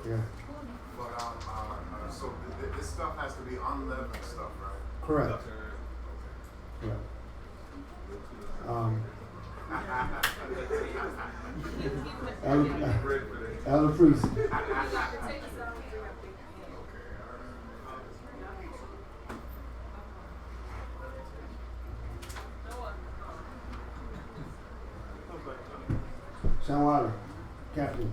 Yeah. But so this stuff has to be unleavened stuff, right? Correct. Correct. Elder priest. Sean Wilder, Captain.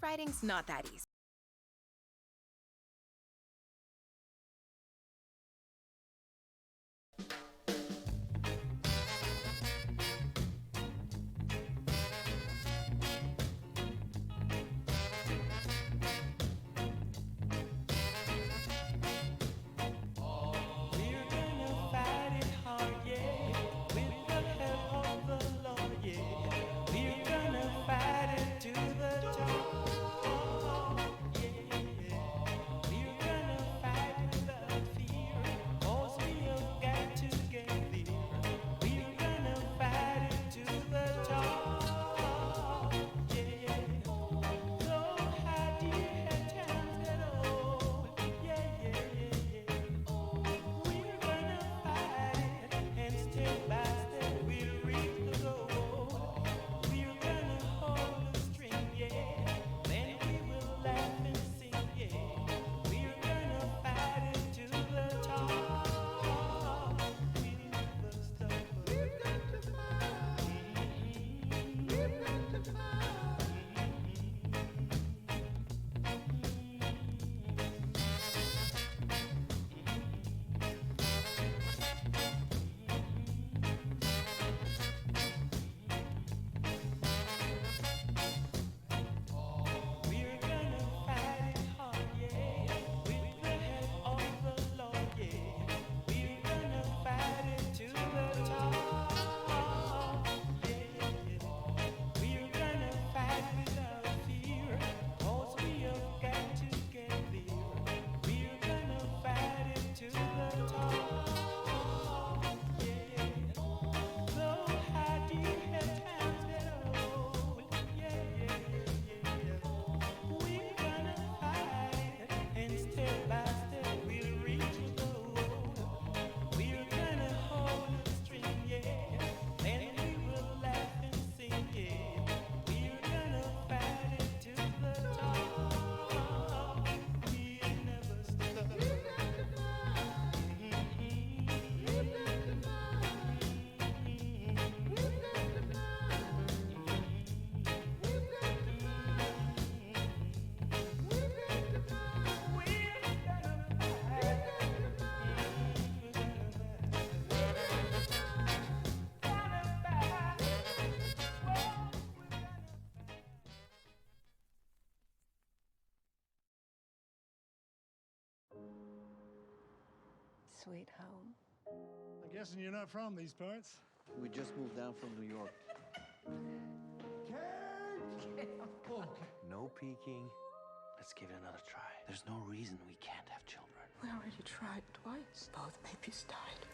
Writing's not that easy. Sweet home. I'm guessing you're not from these parts. We just moved down from New York. No peeking. Let's give it another try. There's no reason we can't have children. We already tried twice. Both babies died.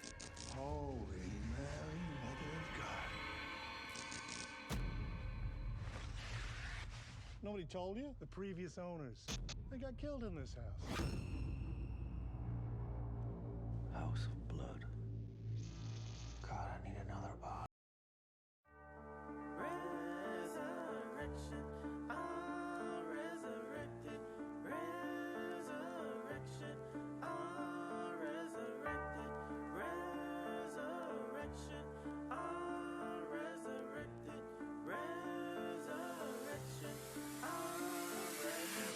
Holy Mary, Mother of God. Nobody told you? The previous owners. They got killed in this house. House of blood. God, I need another bottle. Resurrection, I'm resurrected. Resurrection, I'm resurrected. Resurrection, I'm resurrected. Resurrection, I'm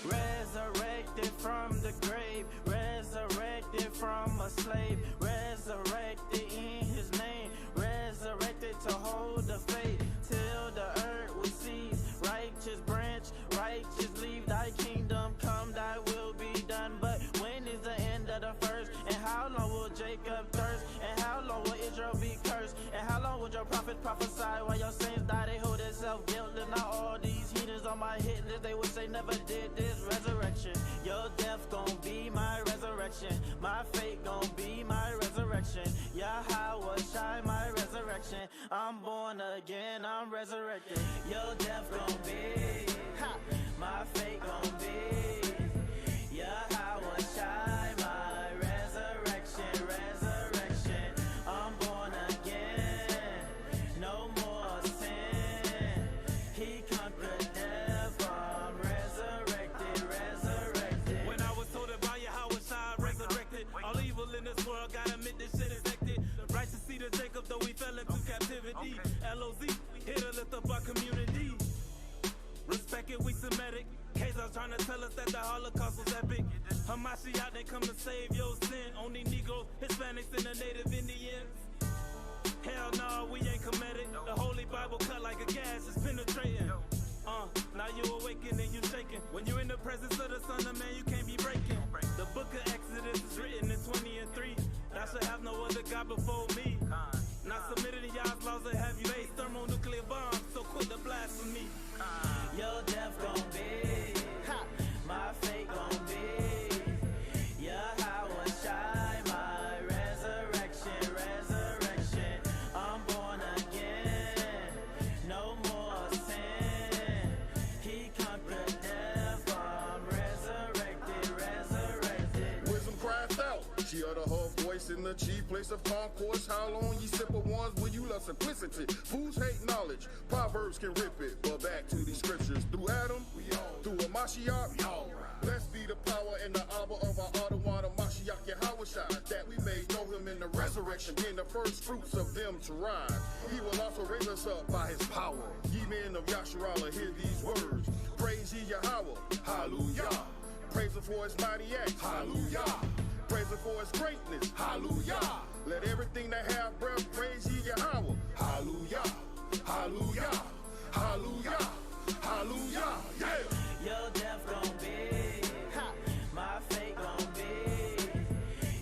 resurrected from the grave. Resurrected from a slave. Resurrected in his name. Resurrected to hold the faith till the earth will cease. Righteous branch, righteous leave. Thy kingdom come, thy will be done. But when is the end of the first? And how long will Jacob thirst? And how long will Israel be cursed? And how long will your prophets prophesy while your saints die? They hold themselves guiltless. Now all these heathens on my hit list, they would say never did this. Resurrection, your death gon' be my resurrection. My fate gon' be my resurrection. Yahweh Shai, my resurrection. I'm born again, I'm resurrected. Your death gon' be, ha, my fate gon' be. Yahweh Shai, my resurrection, resurrection. I'm born again, no more sin. He conquered death, I'm resurrected, resurrected. When I was told by Yahweh Shai, resurrected. All evil in this world, gotta admit this shit is hectic. The righteous seed of Jacob, though we fell into captivity. LOZ, here to lift up our community. Respect it, we Semitic. Kazar's trying to tell us that the Holocaust was epic. Hamashiach, they come to save your sin. Only Negroes, Hispanics, and the Native Indians. Hell no, we ain't comedic. The Holy Bible cut like a gas, it's penetrating. Now you awaken and you shaking. When you're in the presence of the Son of Man, you can't be breaking. The book of Exodus is written in 20:3. Thou shalt have no other God before me. Not submitted to y'all's laws of heavy base thermonuclear bombs, so quit the blasphemy. Your death gon' be, ha, my fate gon' be. Yahweh Shai, my resurrection, resurrection. I'm born again, no more sin. He conquered death, I'm resurrected, resurrected. Wisdom cries out, she uttered her voice in the chief place of concourse. How long ye simple ones will you love simplicity? Fools hate knowledge, Proverbs can rip it. But back to these scriptures, through Adam, through a Mashiach, blessed be the power and the Abba of our Adawan, Mashiach Yahweh Shai, that we may know him in the resurrection, being the first fruits of them to rise. He will also raise us up by his power. Ye men of Yasharallah, hear these words. Praise ye Yahweh, hallelujah. Praise him for his mighty acts, hallelujah. Praise him for his greatness, hallelujah. Let everything that have breath praise ye Yahweh, hallelujah, hallelujah, hallelujah, hallelujah, yeah. Your death gon' be, ha, my fate gon' be.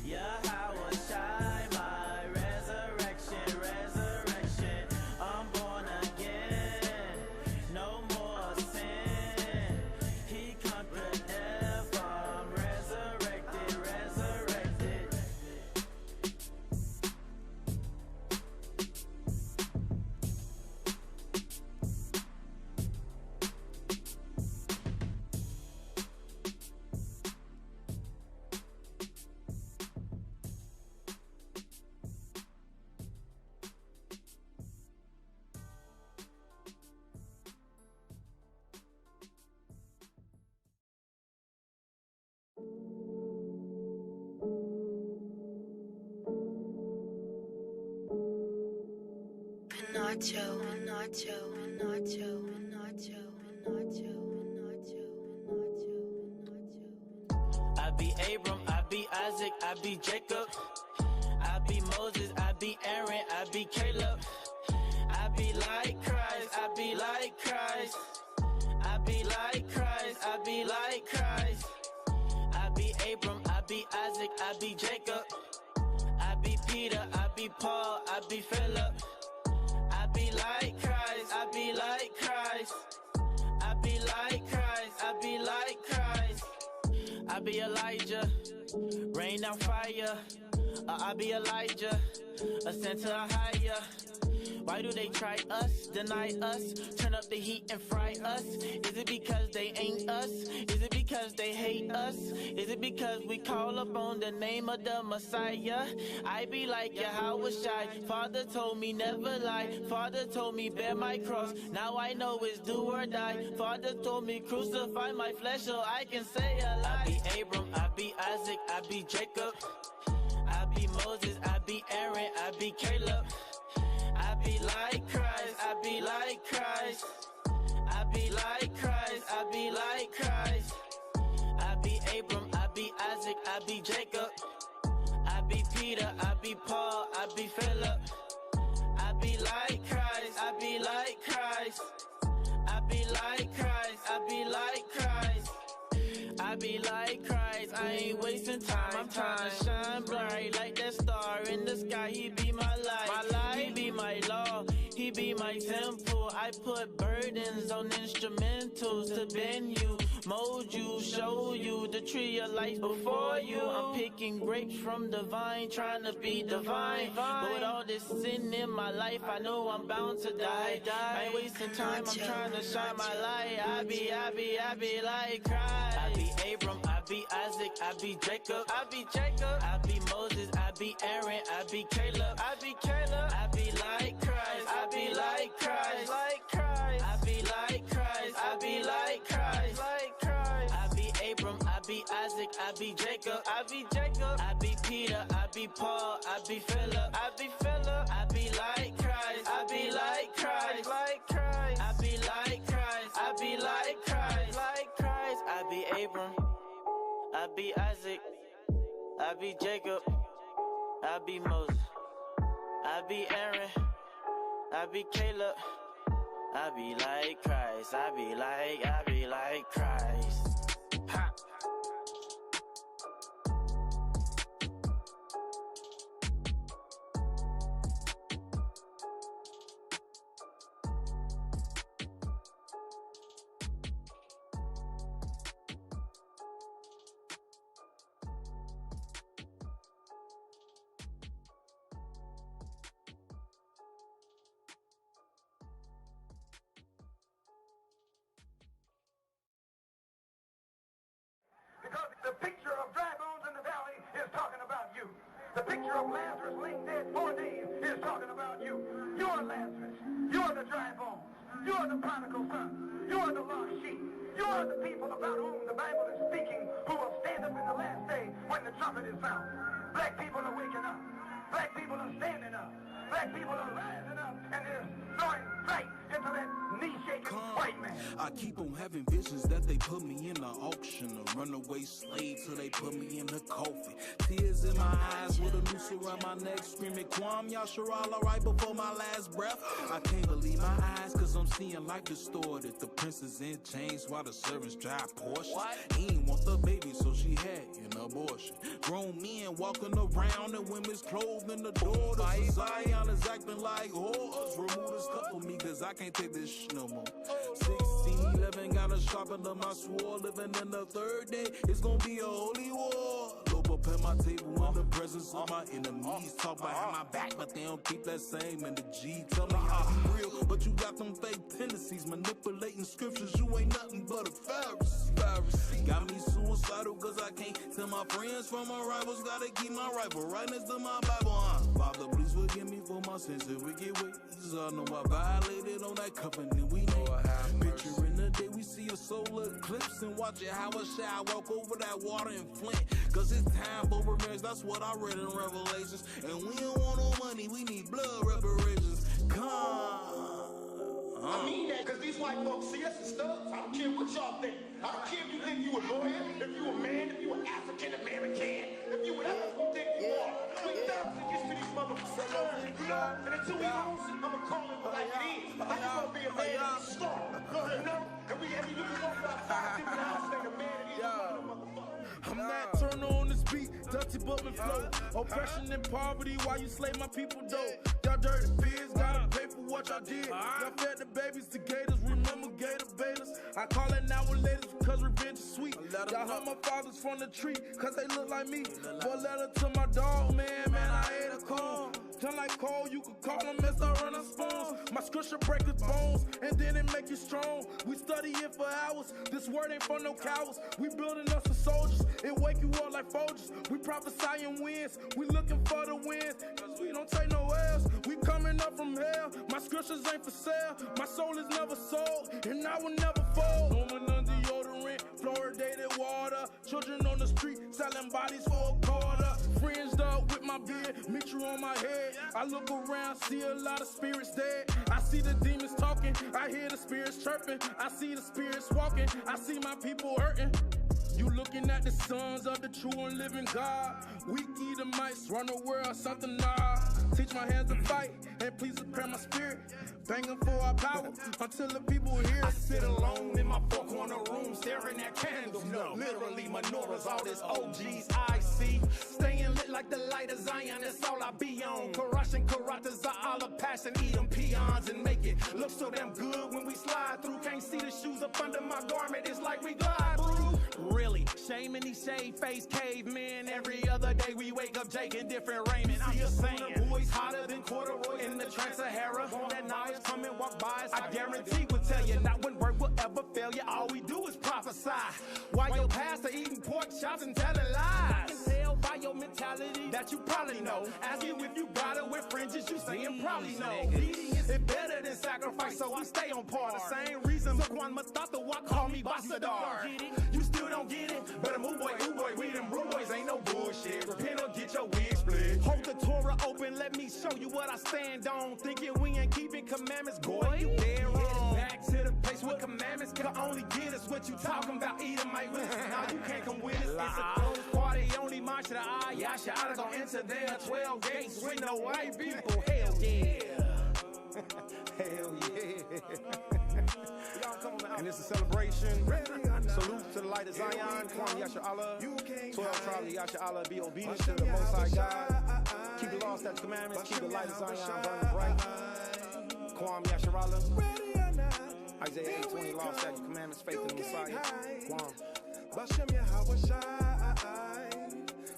Yahweh Shai, my resurrection, resurrection. I'm born again, no more sin. He conquered death, I'm resurrected, resurrected. Pinocho, Pinocho, Pinocho, Pinocho, Pinocho, Pinocho, Pinocho. I be Abram, I be Isaac, I be Jacob. I be Moses, I be Aaron, I be Caleb. I be like Christ, I be like Christ. I be like Christ, I be like Christ. I be Abram, I be Isaac, I be Jacob. I be Peter, I be Paul, I be Philip. I be like Christ, I be like Christ. I be like Christ, I be like Christ. I be Elijah, rain down fire. I be Elijah, ascend to a higher. Why do they try us, deny us, turn up the heat and fry us? Is it because they ain't us? Is it because they hate us? Is it because we call upon the name of the Messiah? I be like, yeah, how was I? Father told me never lie. Father told me bear my cross. Now I know it's do or die. Father told me crucify my flesh so I can say a lie. I be Abram, I be Isaac, I be Jacob, I be Moses, I be Aaron, I be Caleb. I be like Christ, I be like Christ, I be like Christ, I be like Christ. I be Abram, I be Isaac, I be Jacob, I be Peter, I be Paul, I be Philip. I be like Christ, I be like Christ, I be like Christ, I be like Christ. I be like Christ, I ain't wasting time. I'm trying to shine bright like that star in the sky. He be my light, he be my law, he be my temple. I put burdens on instrumentals to bend you, mold you, show you the tree of life before you. I'm picking grapes from the vine, trying to be divine. But with all this sin in my life, I know I'm bound to die. I ain't wasting time, I'm trying to shine my light. I be like Christ. I be Abram, I be Isaac, I be Jacob, I be Moses, I be Aaron, I be Caleb, I be like Christ, I be like Christ, I be like Christ, I be like Christ, I be Abram, I be Isaac, I be Jacob, I be Peter, I be Paul, I be Philip, I be like Christ, I be like Christ, I be like Christ, I be like Christ, I be Abram, I be Isaac, I be Jacob, I be Moses, I be Aaron, I be Caleb, I be like Christ, I be like Christ. Ha! Because the picture of dry bones in the valley is talking about you. The picture of Lazarus laying dead 4 days is talking about you. You're Lazarus. You're the dry bones. You're the prodigal son. You're the lost sheep. You're the people about whom the Bible is speaking who will stand up in the last day when the trumpet is sound. Black people are waking up. Black people are standing up. Black people are rising up, and they're throwing sight into that knee-shaking white man. I keep on having visions that they put me in the auction, a runaway slave till they put me in the coffin. Tears in my eyes with a noose around my neck, screaming Kwam Yasharal right before my last breath. I can't believe my eyes, cause I'm seeing life distorted. The prince is in chains while the servants drive Porsche. He ain't want the baby, so she had an abortion. Grown men walking around in women's clothes in the door. Zion is acting like whores. Remove this cup for me, cause I can't take this shit no more. 1611 gotta sharpen up my sword. Living in the third day, it's gonna be a holy war. Lope up at my table in the presence of my enemies. Talk behind my back, but they don't keep that same energy. Tell me how you real, but you got them fake tendencies. Manipulating scriptures, you ain't nothing but a Pharisee. Got me suicidal, cause I can't tell my friends from my rivals. Gotta keep my rifle right next to my Bible. Father, please forgive me for my sins and wicked ways. I know I violated on that covenant we made. Picture in the day we see a solar eclipse and watch it how a shall walk over that water in Flint. Cause it's time for revenge, that's what I read in Revelations. And we don't want no money, we need blood reparations. I mean that because these white folks see us as studs. I don't care what y'all think. I don't care if you think you a lawyer, if you a man, if you an African American, if you whatever you think you are. We thugs and gets to these motherfuckers. And until we lose, I'ma call it like it is. I just wanna be a man in the store. You know? And you can walk about 5 different houses and a man in each one of them motherfuckers. I'm not turning on this beat, dirty bubbling flow. Oppression and poverty while you slay my people though. Y'all dirty pigs gotta pay for what y'all did. Y'all fed the babies to gators, remember gator betas. I call it now with ladies because revenge is sweet. Y'all heard my fathers from the tree because they look like me. One letter to my dog, man, I ate a coon. Turn like coal, you could call them as I run a spoons. My scripture break his bones, and then it make you strong. We study it for hours, this word ain't for no cowards. We building us some soldiers, it wake you up like Folgers. We prophesying wins, we looking for the wins. Cause we don't take no L's, we coming up from hell. My scriptures ain't for sale, my soul is never sold, and I will never fold. Woman on deodorant, fluoridated water. Children on the street, selling bodies for a quarter. Fringed up with my beard, meet you on my head. I look around, see a lot of spirits dead. I see the demons talking, I hear the spirits chirping. I see the spirits walking, I see my people hurting. You looking at the sons of the true and living God. Weak Edomites run the world, something nah. Teach my hands to fight, and please prepare my spirit. Banging for our power, until the people hear. I sit alone in my four-corner room, staring at candles. No, literally menorahs, all this OGs I see. Staying lit like the light of Zion, that's all I be on. Karash and Karatas are all a passion, eat them peons and make it look so damn good when we slide through. Can't see the shoes up under my garment, it's like we glide through. Really, shame in these shade-faced cavemen. Every other day we wake up Jake in different raiment. I'm just saying, boys hotter than corduroy in the Trans-Sahara. On that knowledge, come and walk by us. I guarantee we'll tell you not one word will ever fail you. All we do is prophesy. While your pastor eating pork chops and telling lies. I can tell by your mentality that you probably know. Ask you if you got it with fringes, you saying probably no. Obedience is better than sacrifice, so we stay on par. The same reason Laquan Matata why call me Basadar. You still don't get it? Better move boy, ooh boy, we them rude boys ain't no bullshit. Repent or get your wig split. Hold the Torah open, let me show you what I stand on. Thinking we ain't keeping commandments, boy, you dead wrong. Back to the place where commandments can only get us what you talking about. Edomite with us, now you can't come with us. It's a closed party, only march to the eye. Yasha, I don't enter there. 12 gates with no white people. Hell yeah. Hell yeah. And it's a celebration. Salute to the light of Zion. Kwam Yasha Allah. 12 tribes of Yasha Allah. Be obedient to the Most High God. Keep the law, statutes, commandments. Keep the light of Zion burning bright. Kwam Yasha Allah. Isaiah 8:20, law, statutes, commandments, faith in the Messiah. Kwam. Bashem Yahawashai.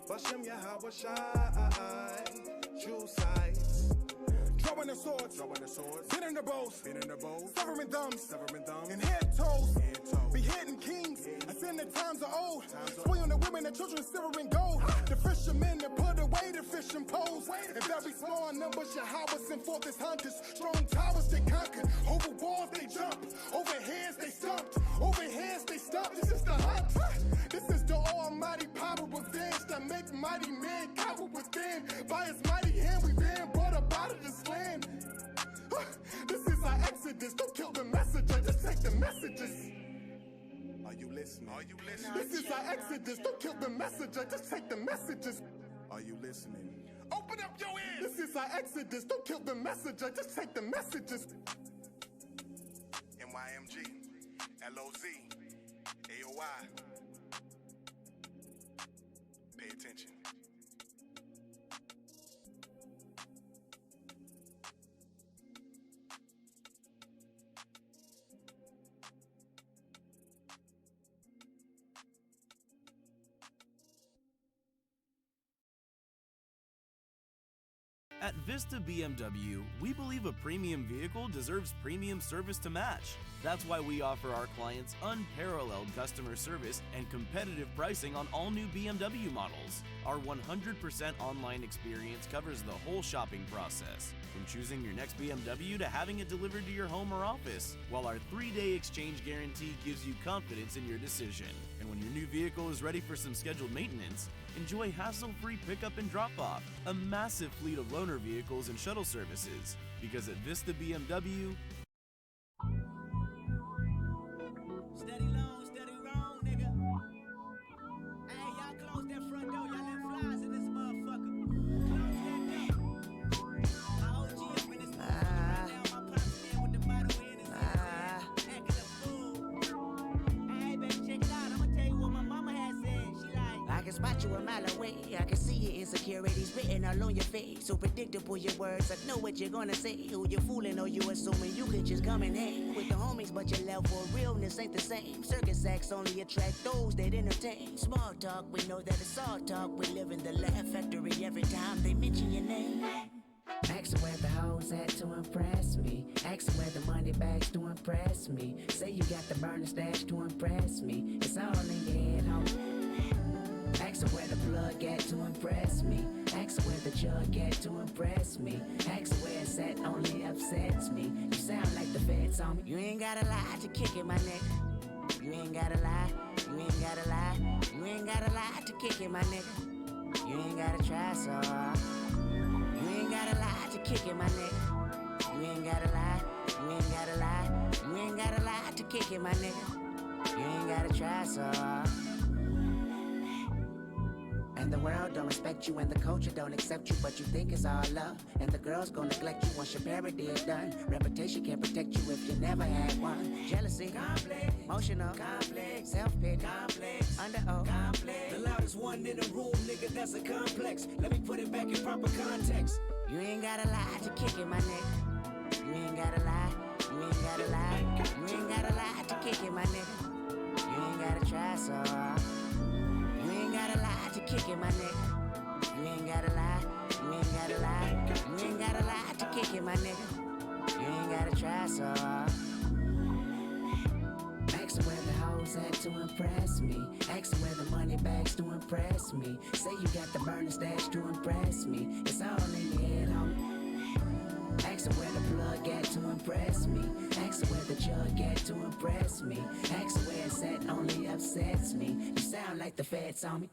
Bashem Yahawashai. True sides. Drawing the swords, hitting the bows, severing thumbs, and head toes, beheading kings, ascend the times are old, spoiling the women and children, silver and gold, the fishermen that put away the fishing poles, in very small numbers, Yahweh sent forth his hunters, strong towers they conquer, over walls they jump, over heads they stumped, over heads they stumped, this is the hunt, this is the almighty power revenge that make mighty men cower within, by his mighty hand we've been brought up out of this land. This is our exodus. Don't kill the messenger, just take the messages. Are you listening? Are you listening? This is our exodus. Don't kill the messenger, just take the messages. Are you listening? Open up your ears. This is our exodus. Don't kill the messenger, just take the messages. MYMG, LOZ, AOI. Pay attention. At Vista BMW, we believe a premium vehicle deserves premium service to match. That's why we offer our clients unparalleled customer service and competitive pricing on all new BMW models. Our 100% online experience covers the whole shopping process, from choosing your next BMW to having it delivered to your home or office, while our 3-day exchange guarantee gives you confidence in your decision. And when your new vehicle is ready for some scheduled maintenance, enjoy hassle-free pickup and drop-off, a massive fleet of loaner vehicles and shuttle services. Because at Vista BMW, Steady long, steady wrong, nigga. Hey, y'all close that front door. Y'all let flies in this motherfucker. Close that door. My OG up in this motherfucker right now. My pops in with the bottle in his hand. Acting a fool. Hey, baby, check it out. I'ma tell you what my mama had said. She like, I can spot you a mile away. I can see your insecurities written all on your face. So predictable your words. I know what you're gonna say. Who you fooling or you assuming you can bitches come and hang with the homies, but your level of realness ain't the same. Circus acts only attract those that entertain. Small talk, we know that it's all talk. We live in the laugh factory every time they mention your name. Ask them where the hoes at to impress me. Ask them where the money bags to impress me. Say you got the burner stash to impress me. It's all in your head, homie. Ask them where the plug at to impress me. Ask them where the jug at to impress me. Ask them where it's at only upsets me. You sound like the feds on me. You ain't gotta lie to kick it, my nigga. You ain't gotta lie. You ain't gotta lie. You ain't gotta lie to kick it, my nigga. You ain't gotta try so hard. You ain't gotta lie to kick it, my nigga. You ain't gotta lie. You ain't gotta lie. You ain't gotta lie to kick it, my nigga. You ain't gotta try so hard. And the world don't respect you and the culture don't accept you, but you think it's all love. And the girls gon' neglect you once your parody is done. Reputation can't protect you if you never had one. Jealousy, complex, emotional, complex, self-pity, complex, under-oath, complex. The loudest one in the room, nigga, that's a complex. Let me put it back in proper context. You ain't gotta lie to kick it, my nigga. You ain't gotta lie. You ain't gotta lie. You ain't gotta lie to kick it, my nigga. You ain't gotta try so hard. You ain't gotta lie to kick it, my nigga. You ain't gotta lie. You ain't gotta lie. You ain't gotta lie to kick it, my nigga. You ain't gotta try so hard. Ask them where the hoes at to impress me. Ask them where the money bags to impress me. Say you got the burner stash to impress me. It's all in your head, homie. Ask them where the plug at to impress me. Ask them where the jug at to impress me. Ask them where it's at only upsets me. You sound like the feds on me.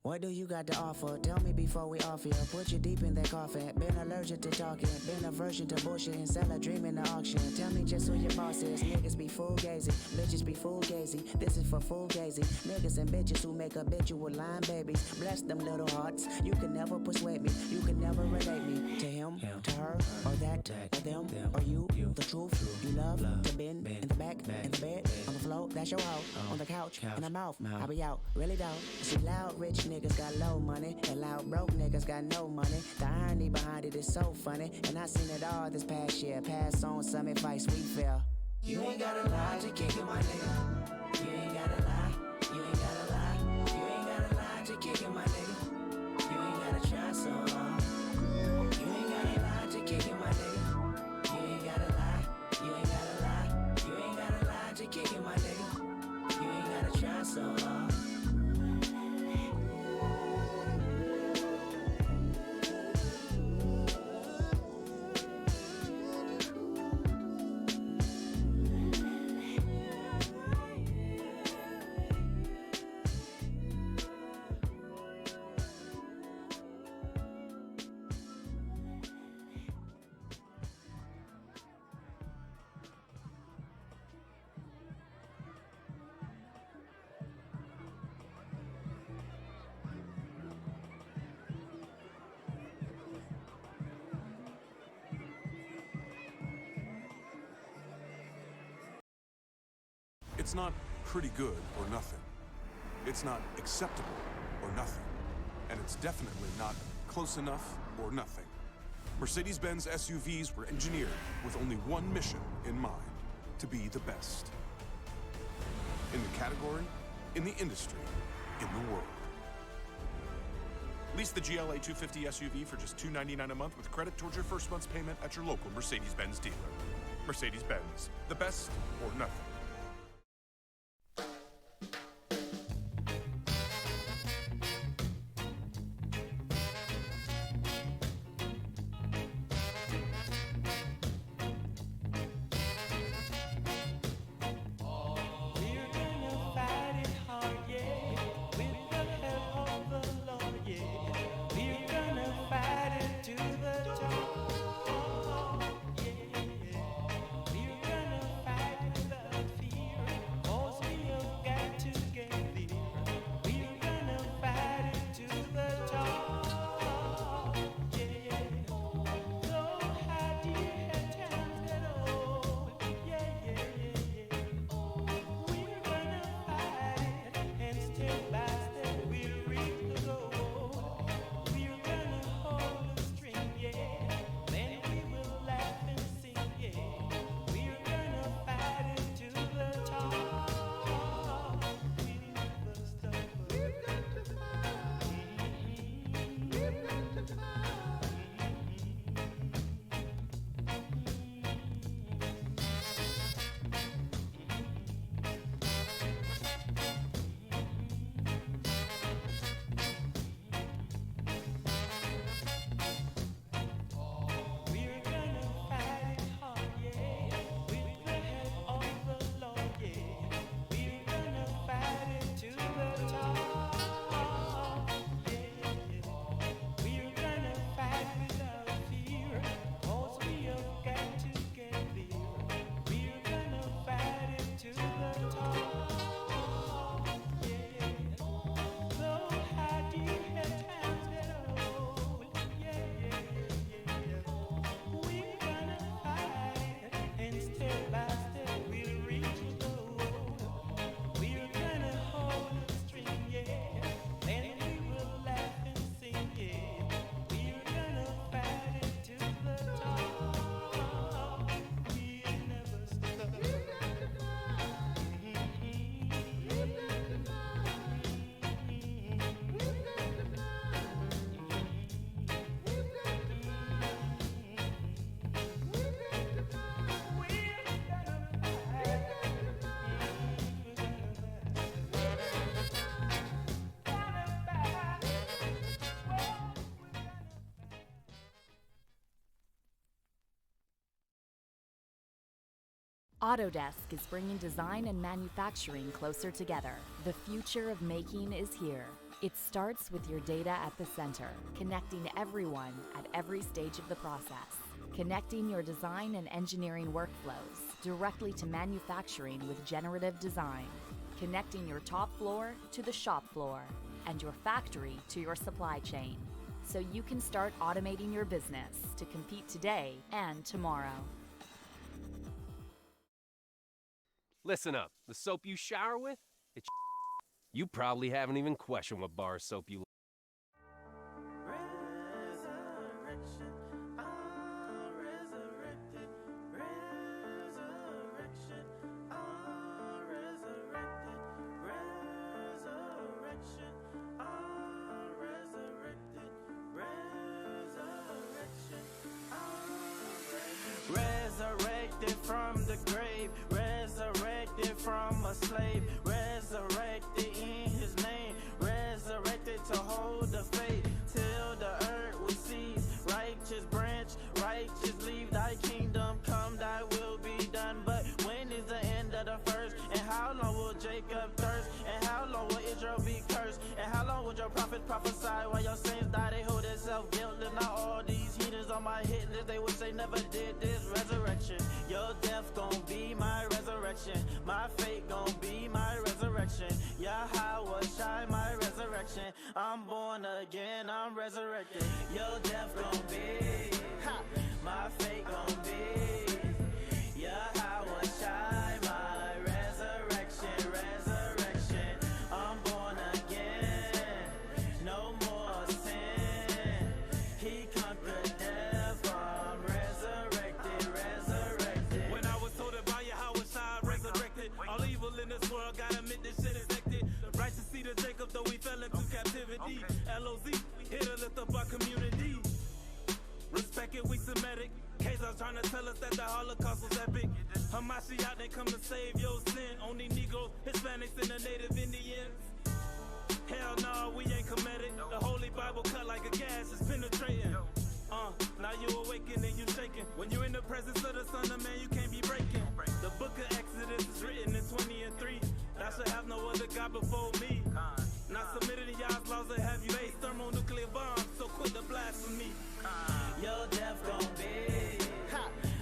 What do you got to offer? Tell me before we off here. Put you deep in that coffin. Been allergic to talking. Been aversion to bullshit and sell a dream in the auction. Tell me just who your boss is. Niggas be fugazi. Bitches be fugazi. This is for fugazi. Niggas and bitches who make habitual line babies. Bless them little hearts. You can never persuade me. You can never relate me to him, to her, or that, or them, or you. The truth. You love to bend in the back, in the bed, on the floor. That's your hoe. On the couch, in the mouth. I'll be out. Really don't. See loud rich niggas got low money, and loud broke niggas got no money. The irony behind it is so funny, and I seen it all this past year. Pass on some advice we feel. You ain't gotta lie to kick it, my nigga. You ain't gotta lie. You ain't gotta lie. You ain't gotta lie to kick it, my nigga. You ain't gotta try so hard. You ain't gotta lie to kick it, my nigga. You ain't gotta lie. You ain't gotta lie. You ain't gotta lie to kick it, my nigga. You ain't gotta try so hard. It's not pretty good or nothing. It's not acceptable or nothing. And it's definitely not close enough or nothing. Mercedes-Benz SUVs were engineered with only one mission in mind: to be the best. In the category, in the industry, in the world. Lease the GLA 250 SUV for just $299 a month with credit towards your first month's payment at your local Mercedes-Benz dealer. Mercedes-Benz, the best or nothing. Autodesk is bringing design and manufacturing closer together. The future of making is here. It starts with your data at the center, connecting everyone at every stage of the process. Connecting your design and engineering workflows directly to manufacturing with generative design. Connecting your top floor to the shop floor and your factory to your supply chain. So you can start automating your business to compete today and tomorrow. Listen up, the soap you shower with, it's you probably haven't even questioned what bar of soap you Resurrected from the grave, resurrected from a slave, resurrected in his name, resurrected to hold the faith till the earth will cease. Righteous branch, righteous leave, thy kingdom come, thy will be done. But when is the end of the first? And how long will Jacob thirst? And how long will Israel be cursed? And how long will your prophets prophesy while your saints die? They hold themselves guiltless. Now all these heathens on my hit list, they wish they never did this. Resurrection, your death gon' be my resurrection, my fate gon' be my resurrection. Yahweh Shai, my resurrection. I'm born again, I'm resurrected. Your death gon' be, my fate gon' be. Yahweh Shai, my resurrection, resurrection. I'm born again, no more sin. He conquered death, I'm resurrected, resurrected. When I was told about Yahweh Shai, resurrected. All evil in this world, gotta admit this shit is hectic. The righteous seed of Jacob, though we fell into captivity. LOZ, here to lift up our community. Respect it, we Semitic. K's trying to tell us that the Holocaust was epic. Hamashiach didn't come to save your sin. Only Negroes, Hispanics, and the Native Indians. Hell no, we ain't comedic. The Holy Bible cut like a gas, it's penetrating. Now you awaken and you shaking. When you're in the presence of the Son of Man, you can't be breaking. The book of Exodus is written in 20 and 3. Thou shalt have no other God before me. Not submitted to Yah's laws that have you based thermonuclear bombs, so quit the blasphemy. Your death gon' be,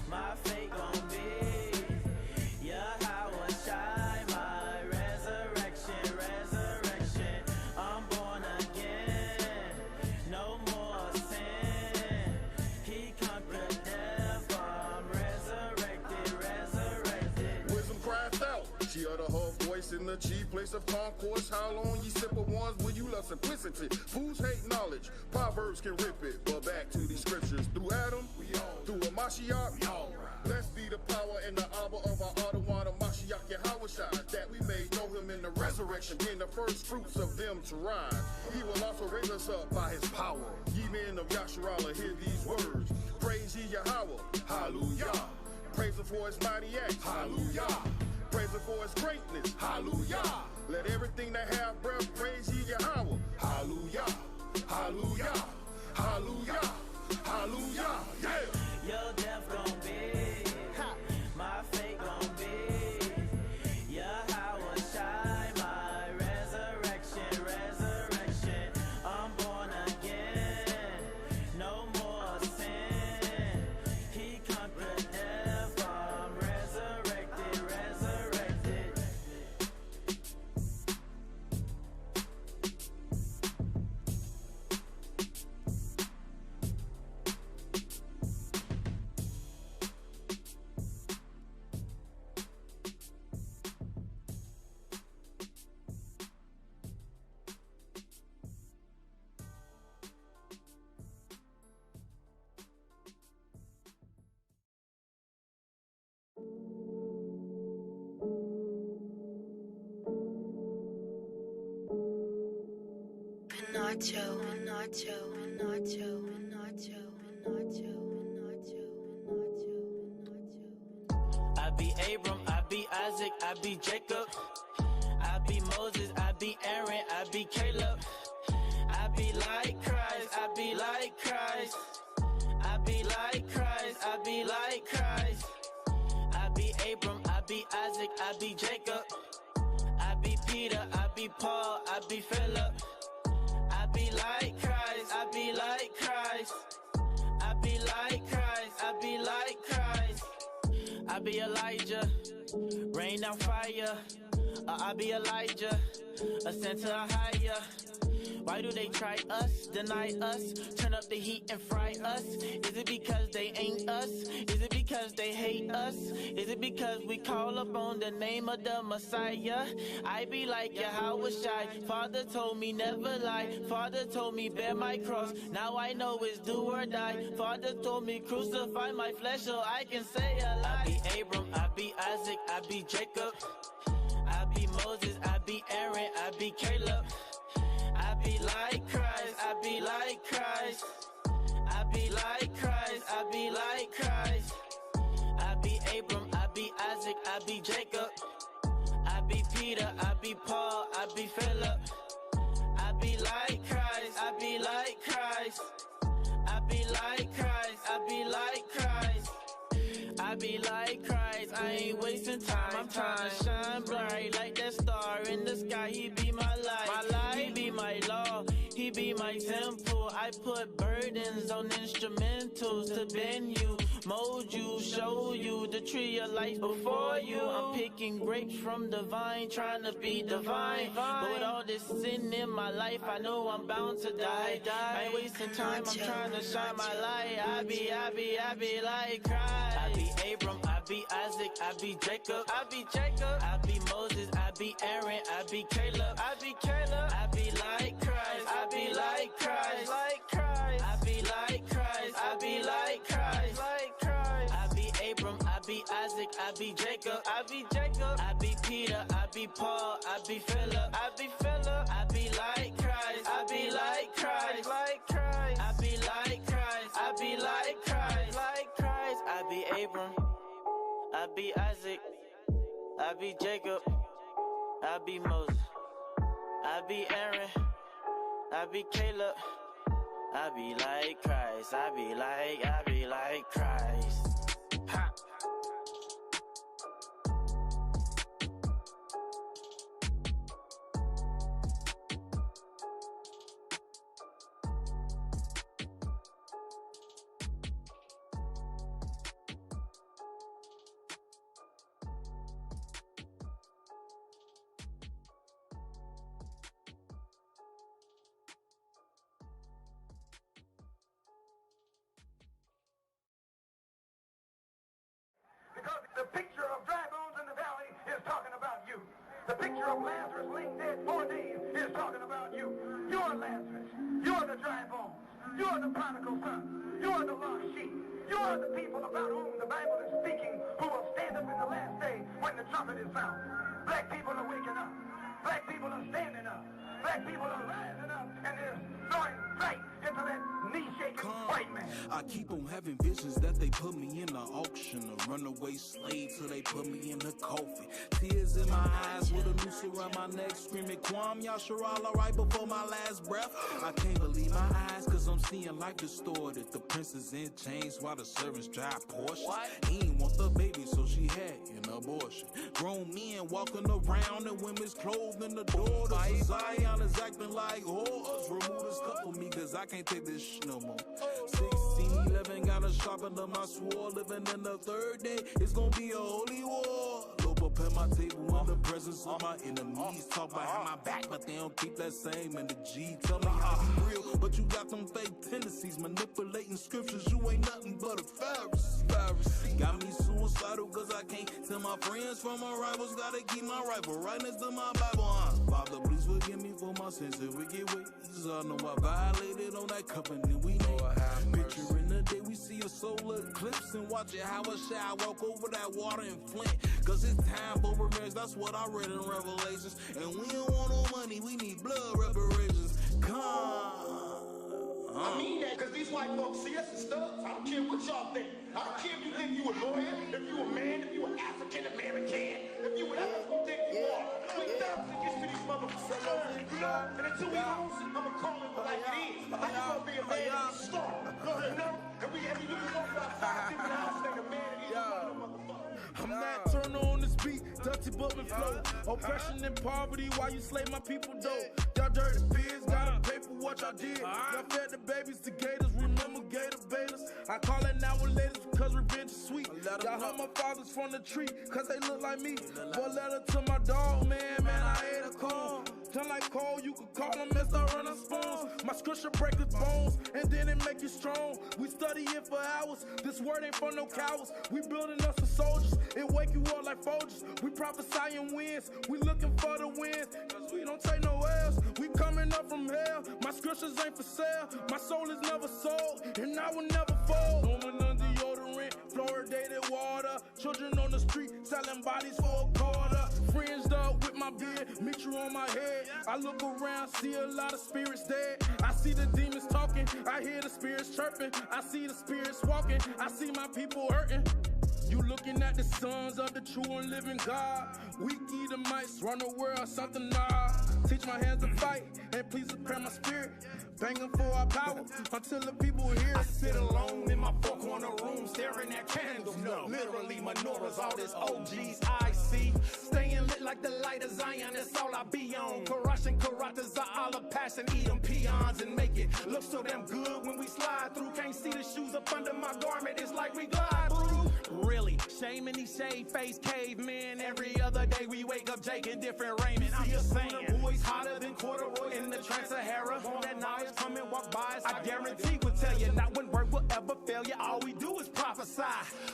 my fate gon' be. Yahweh Shai, my resurrection, resurrection. I'm born again, no more sin. He conquered death, I'm resurrected, resurrected. Wisdom cries out, she uttered her voice in the chief place of concourse. How long ye simple ones will you love simplicity? Fools hate knowledge, proverbs can rip it. But back to these scriptures, through Adam, through a Mashiach, blessed be the power and the Abba of our Adawan, Mashiach Yahweh Shai, that we may know him in the resurrection, being the first fruits of them to rise. He will also raise us up by his power. Ye men of Yasharallah, hear these words. Praise ye Yahweh, hallelujah. Praise him for his mighty acts, hallelujah. Praise him for his greatness, hallelujah. Let everything that have breath praise ye Yahweh, hallelujah, hallelujah, hallelujah, hallelujah, yeah. Your death gon' be, my fate gon' be. Yahweh Shai, my resurrection, resurrection. I'm born again, no more sin. He conquered death, I'm resurrected, resurrected. Nacho, nacho, nacho, nacho, nacho, nacho, nacho. I be Abram, I be Isaac, I be Jacob. I be Moses, I be Aaron, I be Caleb. I be like Christ, I be like Christ. I be like Christ, I be like Christ. I be Abram, I Isaac, I be Jacob. I be Peter, I be Paul, I be Philip. I be like Christ, I be like Christ. I be like Christ, I be like Christ. I be Elijah, rain down fire. I be Elijah, ascend to a higher. Why do they try us, deny us, turn up the heat and fry us? Is it because they ain't us? Is it because they hate us? Is it because we call upon the name of the Messiah? I be like Yahweh Shai. Father told me never lie. Father told me bear my cross. Now I know it's do or die. Father told me crucify my flesh so I can say a lie. I be Abram, I be Isaac, I be Jacob. I be Moses, I be Aaron, I be Caleb. I be like Christ, I be like Christ. I be like Christ, I be like Christ. I be Abram, I be Isaac, I be Jacob. I be Peter, I be Paul, I be Philip. I be like Christ, I be like Christ. I be like Christ, I be like Christ. I be like Christ, I ain't wasting time. I'm trying to shine bright like that star in the sky. He be my light, he be my law, he be my temple. I put burdens on instrumentals to bend you, mold you, show you the tree of life before you. I'm picking grapes from the vine, trying to be divine. But with all this sin in my life, I know I'm bound to die. I ain't wasting time, I'm trying to shine my light. I be like Christ. I be Abram, I be Isaac, I be Jacob. I be Jacob, I be Moses, I be Aaron, I be Caleb. I be Caleb, I be like Christ, I be like Christ, like Christ. I be like Christ, I be like Christ, like Christ. I be Abram, I be Isaac, I be Jacob. I be Jacob, I be Peter, I be Paul, I be Philip. I be Philip, I be like Christ, I be like Christ, like Christ. I be like Christ, I be like Christ, like Christ. I be Abram, I be Isaac, I be Jacob, I be Moses, I be Aaron, I be Caleb. I be like Christ, I be like Christ. Ha. Because the picture of dry bones in the valley is talking about you. The picture of Lazarus laying dead 4 days is talking about you. You're Lazarus. You're the dry bones. You're the prodigal son. You're the lost sheep. You're the people about whom the Bible is speaking who will stand up in the last day when the trumpet is sounded. Black people are waking up. Black people are standing up. Black people are rising up and they're throwing sight into that knee-shaking white man. I keep on having visions that they put me in the auction, a runaway slave till they put me in the coffin. Tears in my eyes with a noose around my neck, screaming, Kwam Yasharal, alright before my last breath. I can't believe my eyes, cause I'm seeing life distorted. The prince is in chains while the servants drive Porsche. He ain't want the baby, so she had an abortion. Grown men walking around in women's clothes in the door. Zion is acting like whores. Remove this cup for me, cause I can't take this shit no more. 1611 got a sharpen up my sword. Living in the third day, it's gonna be a holy war. Lope up at my table in the presence of my enemies. Talk behind my back, but they don't keep that same energy. Tell me how you real, but you got them fake tendencies. Manipulating scriptures, you ain't nothing but a Pharisee. Got me suicidal, cause I can't tell my friends from my rivals. Gotta keep my rifle right next to my Bible. Father, please forgive me for my sins and wicked ways. I know I violated on that covenant we know I have. Picture in the day we see a solar eclipse and watch it how it shall walk over that water in Flint. Cause it's time for revenge, that's what I read in Revelations. And we don't want no money, we need blood reparations. I mean that because these white folks see us as thugs. I don't care what y'all think. I don't care if you think you a lawyer, if you a man, if you an African American, if you whatever you think you are. We thugs against these motherfuckers. You know? And until we lose, I'ma call it like it is. I'm gonna be a man and be strong. You know? And we can walk about 5 different houses like a man and he's a motherfucker. I'm not turning on this beat. beat, dirty Brooklyn flow. Oppression and poverty while you slay my people though. Y'all dirty pigs, gotta pay for what y'all did. Y'all fed the babies to gators, remember gator baiters. I call it now with ladies because revenge is sweet. Y'all hung my fathers from the tree cause they look like me. Boy, letter to my dog, man, I ate a call. Turn like coal, you could call them as I run on spoons. My scripture break his bones, and then it make you strong. We study it for hours, this word ain't for no cowards. We building us some soldiers, it wake you up like Folgers. We prophesying wins, we looking for the wins. Cause we don't take no L's, we coming up from hell. My scriptures ain't for sale, my soul is never sold, and I will never fold. Woman under deodorant, fluoridated water. Children on the street, selling bodies for a quarter. Fringed up with my beard, mixture on my head. I look around, see a lot of spirits dead. I see the demons talking, I hear the spirits chirping. I see the spirits walking, I see my people hurting. You looking at the sons of the true and living God. Weak Edomites run the world, something nah. Teach my hands to fight, and please prepare my spirit. Banging for our power, until the people hear. I sit alone in my four-corner room, staring at candles. No, literally menorahs, all this OGs I see. Staying lit like the light of Zion, that's all I be on. Karash and Karatas are all a passion, eat them peons and make it look so damn good when we slide through. Can't see the shoes up under my garment, it's like we glide through. Really, shame in these shade-faced cavemen. Every other day we wake up Jake in different raiment. I'm just saying, boys hotter than corduroy in the Trans-Sahara. Want that knowledge, come and walk by us. I guarantee we'll tell you not one word will ever fail you. All we do is prophesy.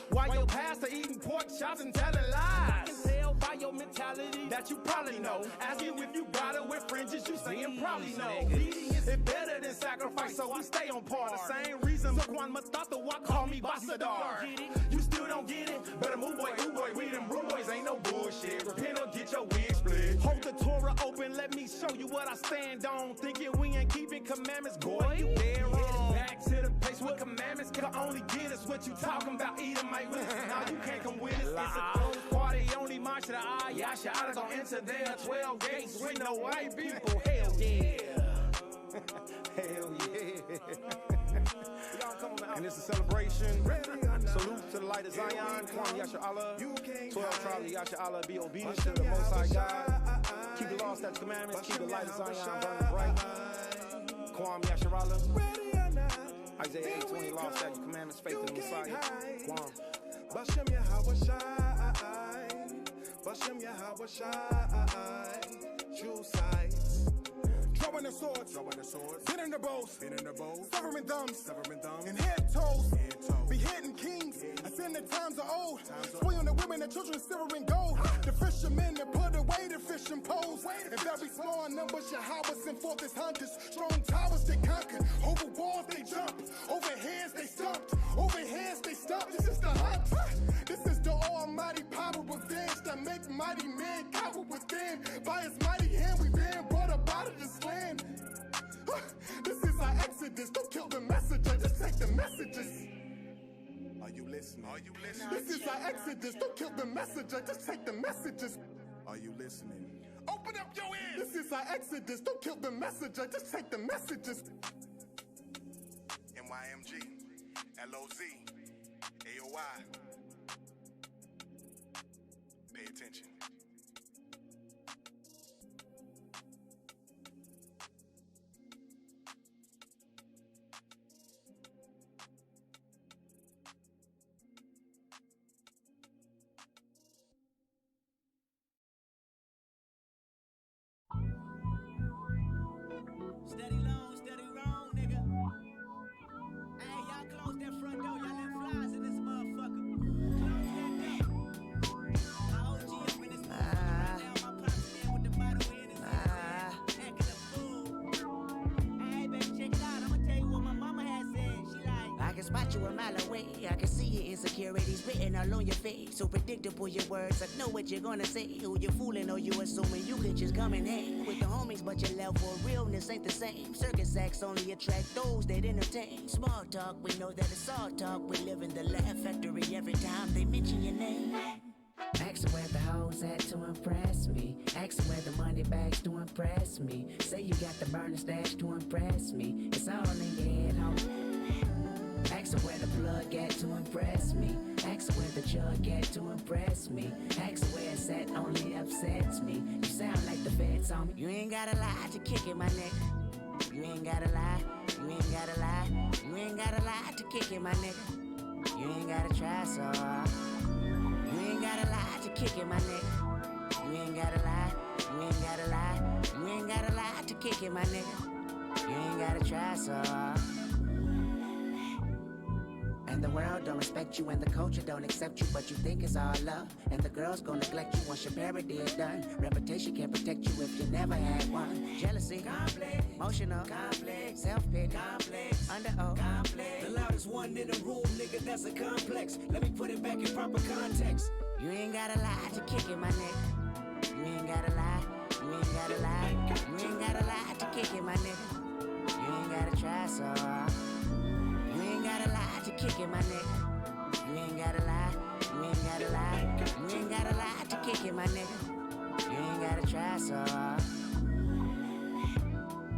While your pastor eating pork chops and telling lies. I can tell by your mentality that you probably know. Ask you if you got it with fringes, you saying probably no. Obedience is better than sacrifice, so we stay on par. The same reason Zaquan Matata call me Basadar. You still don't get it? Better move boy, we them rude boys ain't no bullshit. Repent or get your wig split. Hold the Torah open, let me show you what I stand on. Thinking we ain't keeping commandments, boy, you dead wrong. Back to the place where commandments can only get us what you talking about. Edomite with us, now you can't come with us. It's a closed party, only march to the eye. Yasha, I don't enter there. 12 gates with no white people. Hell yeah. Hell yeah. And it's a celebration. Salute to the light of Zion. Kwam Yasha Allah. 12 tribes of Yasha Allah. Be obedient to the Most High God. Keep the law, statutes, commandments. Keep the light of Zion burning bright. Kwam Yasha Allah. Isaiah 8:20, law, statutes, commandments, faith in the Messiah. Kwam. Bashem Yahawashai. Bashem Yahawashai. True sides. Drawing the swords, hitting the bows, severing thumbs, and head toes. Beheading kings, as in the times of old. Swinging the women and children, silver and gold. The fishermen that put away the fishing poles. In very small numbers, Yahweh sent forth his hunters. Strong towers they conquer. Over walls they jump. Over heads they stumped. Over heads they stumped. This is the hunt. This is the almighty power revenge that make mighty men cower within. By his mighty hand we been brought up out of this land. This is our exodus. Don't kill the messenger, just take the messages. Are you listening? Are you listening? This is our exodus. Don't kill the messenger, just take the messages. Are you listening? Open up your ears. This is our exodus. Don't kill the messenger, just take the messages. MYMG, LOZ, AOI. Pay attention. Steady long, steady wrong, nigga. Hey, y'all close that front door. Y'all let flies in this motherfucker. Close that door. My OG up in this motherfucker right now. My pops in with the bottle in his hand. Acting a fool. Hey, baby, check it out. I'ma tell you what my mama had said. She like, I can spot you a mile away. I can see your insecurities written all on your face. So predictable your words. I know what you're gonna say. Who you fooling or you assuming you could just come and hang with the homies, but your level of realness ain't the same. Circus acts only attract those that entertain. Small talk, we know that it's all talk. We live in the laugh factory every time they mention your name. Ask them where the hoes at to impress me. Ask them where the money bags to impress me. Say you got the burner stash to impress me. It's all in your head, homie. Ask her where the plug at to impress me. Ask her where the jug at to impress me. Ask her where it's at only upsets me. You sound like the feds on me. You ain't gotta lie to kick it, my nigga. You ain't gotta lie. You ain't gotta lie. You ain't gotta lie to kick it, my nigga. You ain't gotta try so hard. You ain't gotta lie to kick it, my nigga. You ain't gotta lie. You ain't gotta lie. You ain't gotta lie to kick it, my nigga. You ain't gotta try so hard. And the world don't respect you and the culture don't accept you, but you think it's all love. And the girls gon' neglect you once your parody is done. Reputation can't protect you if you never had one. Jealousy, complex, emotional, complex, self-pity, complex, under-oath, complex. The loudest one in the room, nigga, that's a complex. Let me put it back in proper context. You ain't gotta lie to kick it, my nigga. You ain't gotta lie. You ain't gotta lie. You ain't gotta lie to kick it, my nigga. You ain't gotta try so hard. You ain't gotta lie to kick it, my nigga. You ain't gotta lie. You ain't gotta lie. You ain't gotta lie to kick it, my nigga. You ain't gotta try so hard.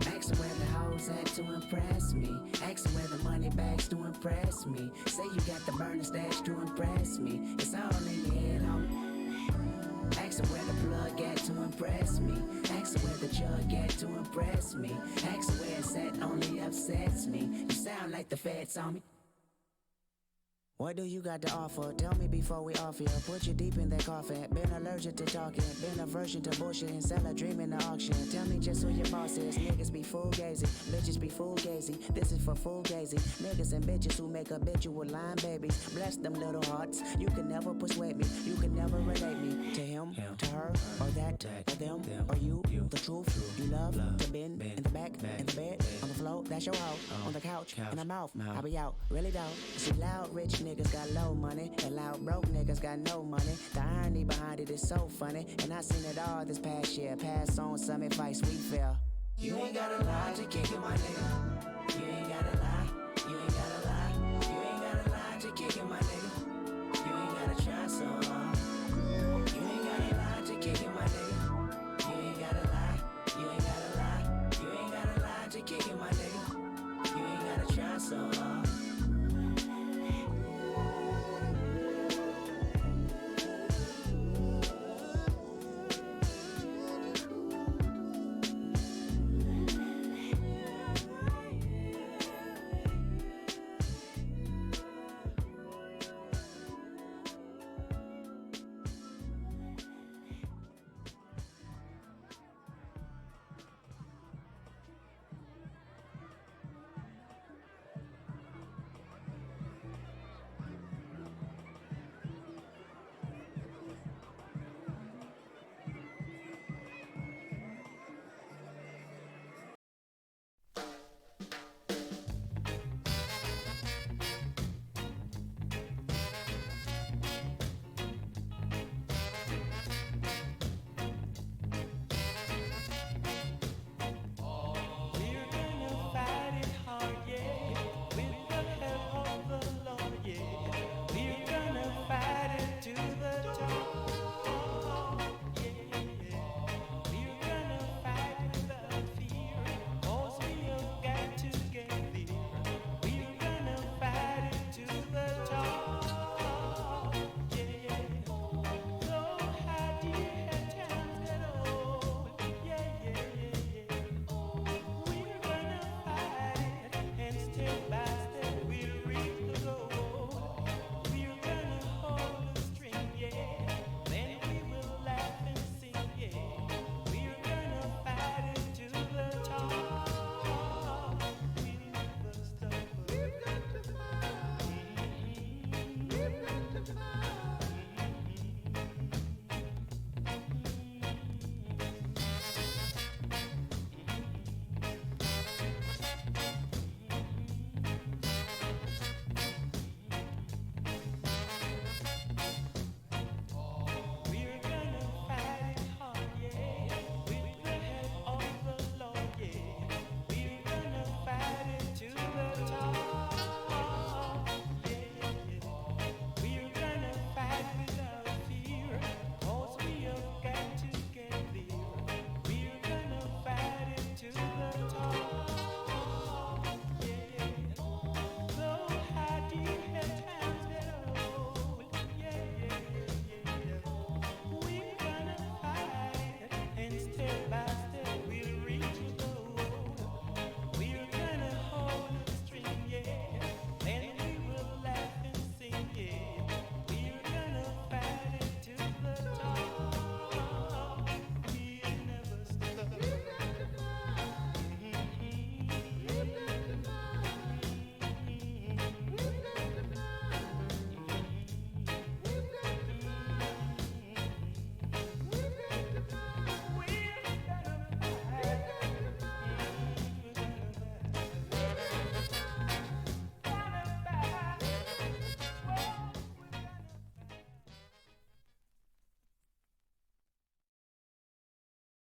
Ask her where the hoes at to impress me. Ask her where the money bags to impress me. Say you got the burner stash to impress me. It's all in your head, homie. Ask her where the plug at to impress me. Ask her where the jug at to impress me. Ask her where it's at only upsets me. You sound like the feds on me. What do you got to offer? Tell me before we off here. Put you deep in that coffin. Been allergic to talking. Been aversion to bullshit and sell a dream in the auction. Tell me just who your boss is. Niggas be fugazi. Bitches be fugazi. This is for fugazi. Niggas and bitches who make habitual line babies. Bless them little hearts. You can never persuade me. You can never relate me to him, to her, or that, or them, or you. The truth. You love to bend in the back, in the bed, on the floor. That's your hoe. On the couch, in the mouth. I'll be out. Really don't. See loud rich niggas got low money, and loud broke niggas got no money. The irony behind it is so funny, and I seen it all this past year. Pass on some advice we feel. You ain't gotta lie to kick it, my nigga. You ain't gotta lie. You ain't gotta lie. You ain't gotta lie to kick it, my nigga. You ain't gotta try so hard. You ain't gotta lie to kick it, my nigga. You ain't gotta lie. You ain't gotta lie. You ain't gotta lie to kick it, my nigga. You ain't gotta try so hard.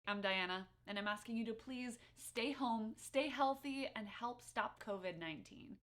I'm Diana, and I'm asking you to please stay home, stay healthy, and help stop COVID-19.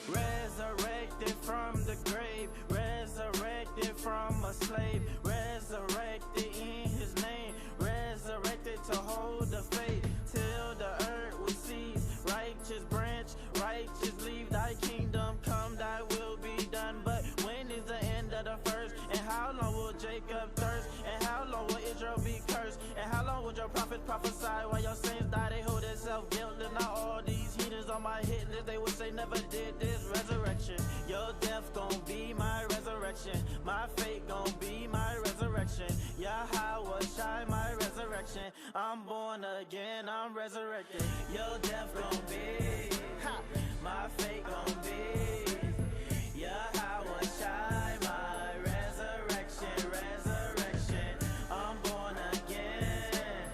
Resurrected from the grave, resurrected from a slave, resurrected in his name, resurrected to hold the faith till the earth will cease. Righteous branch, righteous leave, thy kingdom come, thy will be done. But when is the end of the first? And how long will Jacob thirst? And how long will Israel be cursed? And how long will your prophets prophesy while your saints die? They hold themselves guiltless. Now all these heathens on my hit list, they would say never did this. Resurrection, your death gon' be my resurrection, my fate gon' be my resurrection. Yahweh Shai, my resurrection. I'm born again, I'm resurrected. Your death gon' be my fate gon' be Yahweh Shai, my resurrection, resurrection. I'm born again,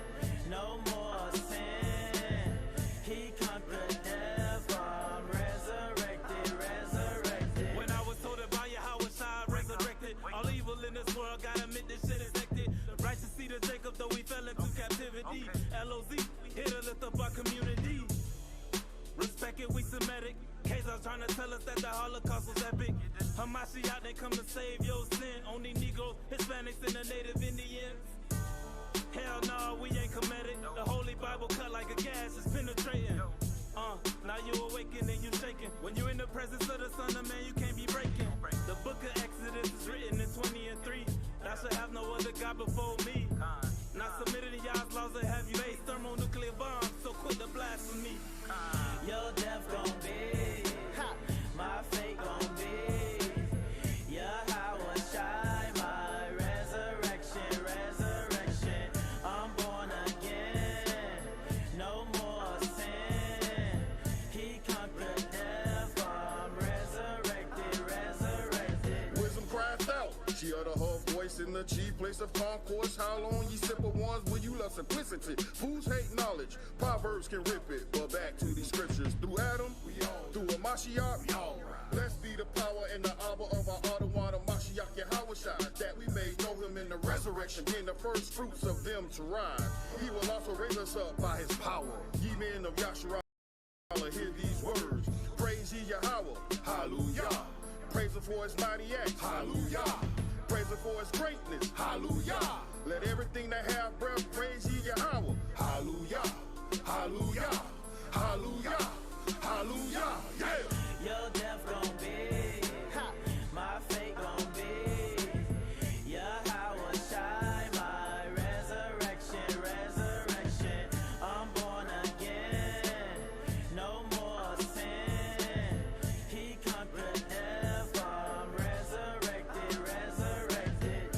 no more sin. He conquered death, I'm resurrected, resurrected. When I was told about Yahweh Shai, resurrected. All evil in this world, gotta admit this shit is hectic. The righteous seed of Jacob, though we fell into captivity. LOZ, here to lift up our community. Respect it, we Semitic. Kazar's trying to tell us that the Holocaust was epic. Hamashiach, they come to save your sin. Only Negroes, Hispanics, and the Native Indians. Hell no, we ain't comedic. The Holy Bible cut like a gas, it's penetrating. Now you awaken and you shaking. When you're in the presence of the Son of Man, you can't be breaking. The book of Exodus is written in 20:3. Thou shalt have no other God before me. Not submitted to y'all's laws that have you based thermonuclear bombs, so quit the blasphemy. Your death gon' be my fate gon' be Yahweh Shai, my resurrection, resurrection. I'm born again, no more sin. He conquered death, I'm resurrected, resurrected. Wisdom cries out, she uttered her voice in the chief place of concourse. How long ye simple ones will you love simplicity? Fools hate knowledge, Proverbs can rip it. But back to these scriptures, through Adam, through a Mashiach, blessed be the power and the Abba of our Adawan, Mashiach Yahweh Shai, that we may know him in the resurrection, being the first fruits of them to rise. He will also raise us up by his power. Ye men of Yahshua, hear these words. Praise ye Yahweh, hallelujah. Praise him for his mighty acts, hallelujah. Praise him for his greatness, hallelujah. Let everything that have breath praise ye Yahweh, hallelujah, hallelujah, hallelujah, hallelujah, yeah. Your death gon' be my fate gon' be Yahweh Shai, my resurrection, resurrection. I'm born again, no more sin. He conquered death, I'm resurrected, resurrected.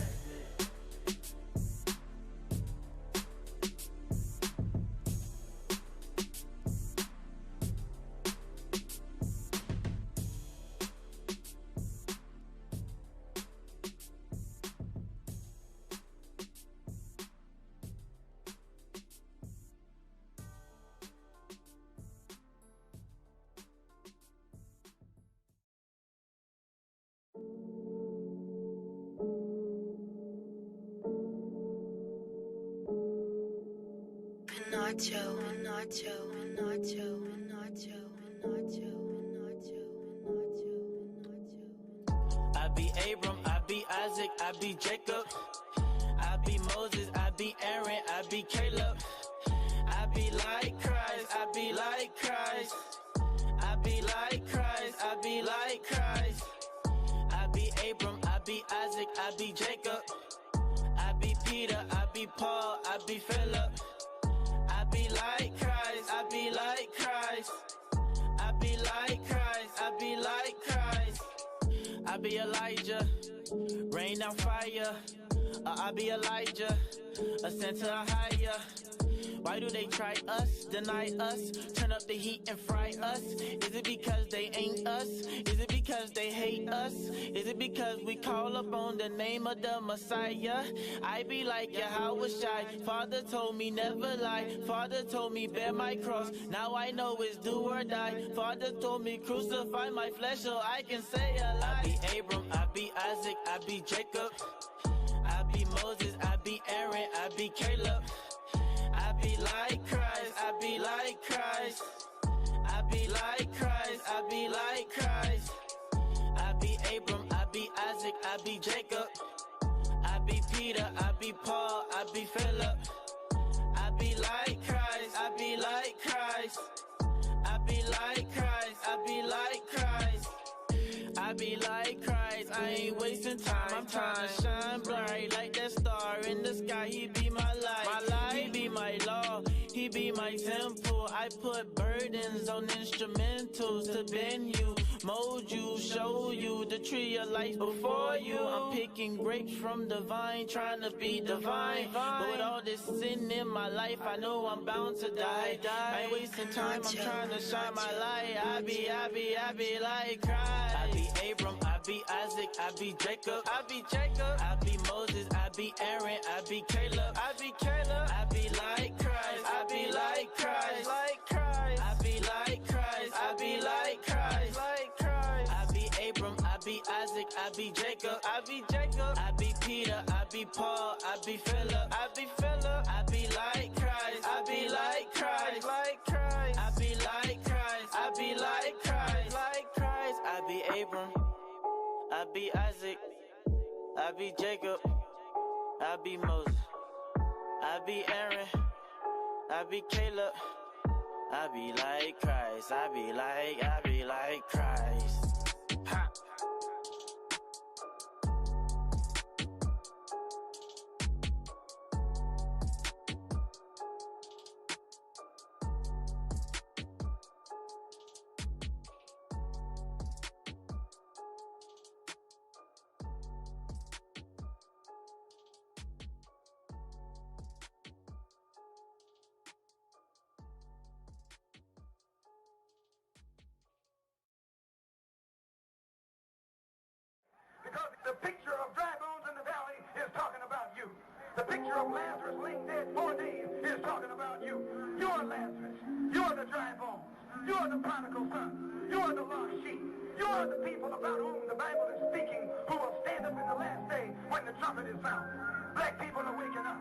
Nacho, Nacho, Nacho, Nacho, Nacho, Nacho, Nacho. I be Abram, I be Isaac, I be Jacob. I be Moses, I be Aaron, I be Caleb. I be like Christ, I be like Christ. I be like Christ, I be like Christ. I be Abram, I be Isaac, I be Jacob. I be Peter, I be Paul, I be Philip. I be like Christ, I be like Christ. I be like Christ, I be like Christ. I be Elijah, rain down fire. I be Elijah, ascend to a higher. Why do they try us, deny us, turn up the heat and fry us? Is it because they ain't hate us? Is it because they hate us? Is it because we call up on the name of the Messiah? I be like, yeah, how was I? Father told me never lie. Father told me bear my cross. Now I know it's do or die. Father told me crucify my flesh so I can say a lie. I be Abram, I be Isaac, I be Jacob. I be Moses, I be Aaron, I be Caleb. I be like Christ, I be like Christ. I be like Christ, I be like Christ. I be Abram, I be Isaac, I be Jacob. I be Peter, I be Paul, I be Philip. I be like Christ, I be like Christ. I be like Christ, I be like Christ. I be like Christ, I ain't wasting time. I'm trying to shine bright like that star in the sky. He be my light, he be my law, he be my temple. I put burdens on instrumentals to bend you, mold you, show you the tree of life before you. I'm picking grapes from the vine, trying to be divine. But with all this sin in my life, I know I'm bound to die. I ain't wasting time, I'm trying to shine my light. I be like Christ. I be Abram, I be Isaac, I be Jacob. I be Jacob. I be Moses, I be Aaron, I be Caleb. I be Caleb. I be like Christ, I be like Christ, like Christ. I be like Christ, I be like Christ, like Christ. I be Abram, I be Isaac, I be Jacob. I be Jacob. I be Peter, I be Paul, I be Philip. I be Philip. I be like Christ, I be like Christ, like Christ. I be like Christ, I be like Christ, like Christ. I be Abram, I be Isaac, I be Jacob. I be Moses, I be Aaron, I be Caleb. I be like Christ, I be like Christ. Ha. Because the picture of dry bones in the valley is talking about you. The picture of Lazarus laying dead 4 days is talking about you. You're Lazarus. You're the dry bones. You're the prodigal son. You're the lost sheep. You're the people about whom the Bible is speaking who will stand up in the last day when the trumpet is sounded. Black people are waking up.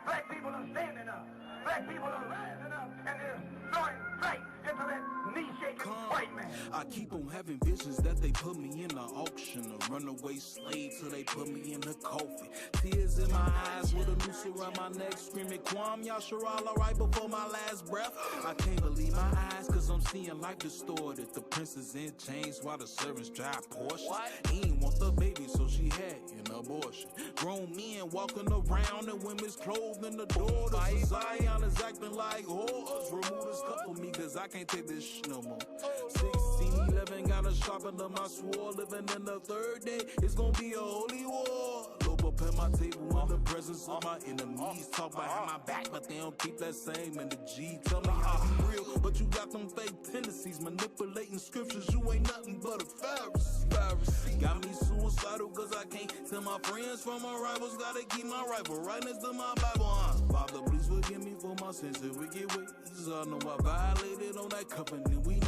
Black people are standing up. Black people are rising up and they're throwing right into that knee-shaking white man. I keep on having visions that they put me in the auction, a runaway slave till they put me in the coffin. Tears in my eyes with a noose around my neck, screaming, Kwam Yasharal, right before my last breath. I can't believe my eyes, cause I'm seeing life distorted. The prince is in chains while the servants drive Porsches. He ain't want the baby, so she had an abortion. Grown men walking around in women's clothes in the door. Zion is acting like whores. Remove this cup for me, cause I can't take this shit no more. 1611 got a sharpen up my sword. Living in the third day, it's gonna be a holy war. Lope up at my table in the presence of my enemies. Talk behind my back, but they don't keep that same energy. Tell me how you real, but you got them fake tendencies. Manipulating scriptures, you ain't nothing but a Pharisee. Got me suicidal, cause I can't tell my friends from my rivals. Gotta keep my rifle right next to my Bible. Father, please forgive me for my sins and wicked ways. I know I violated on that covenant we made.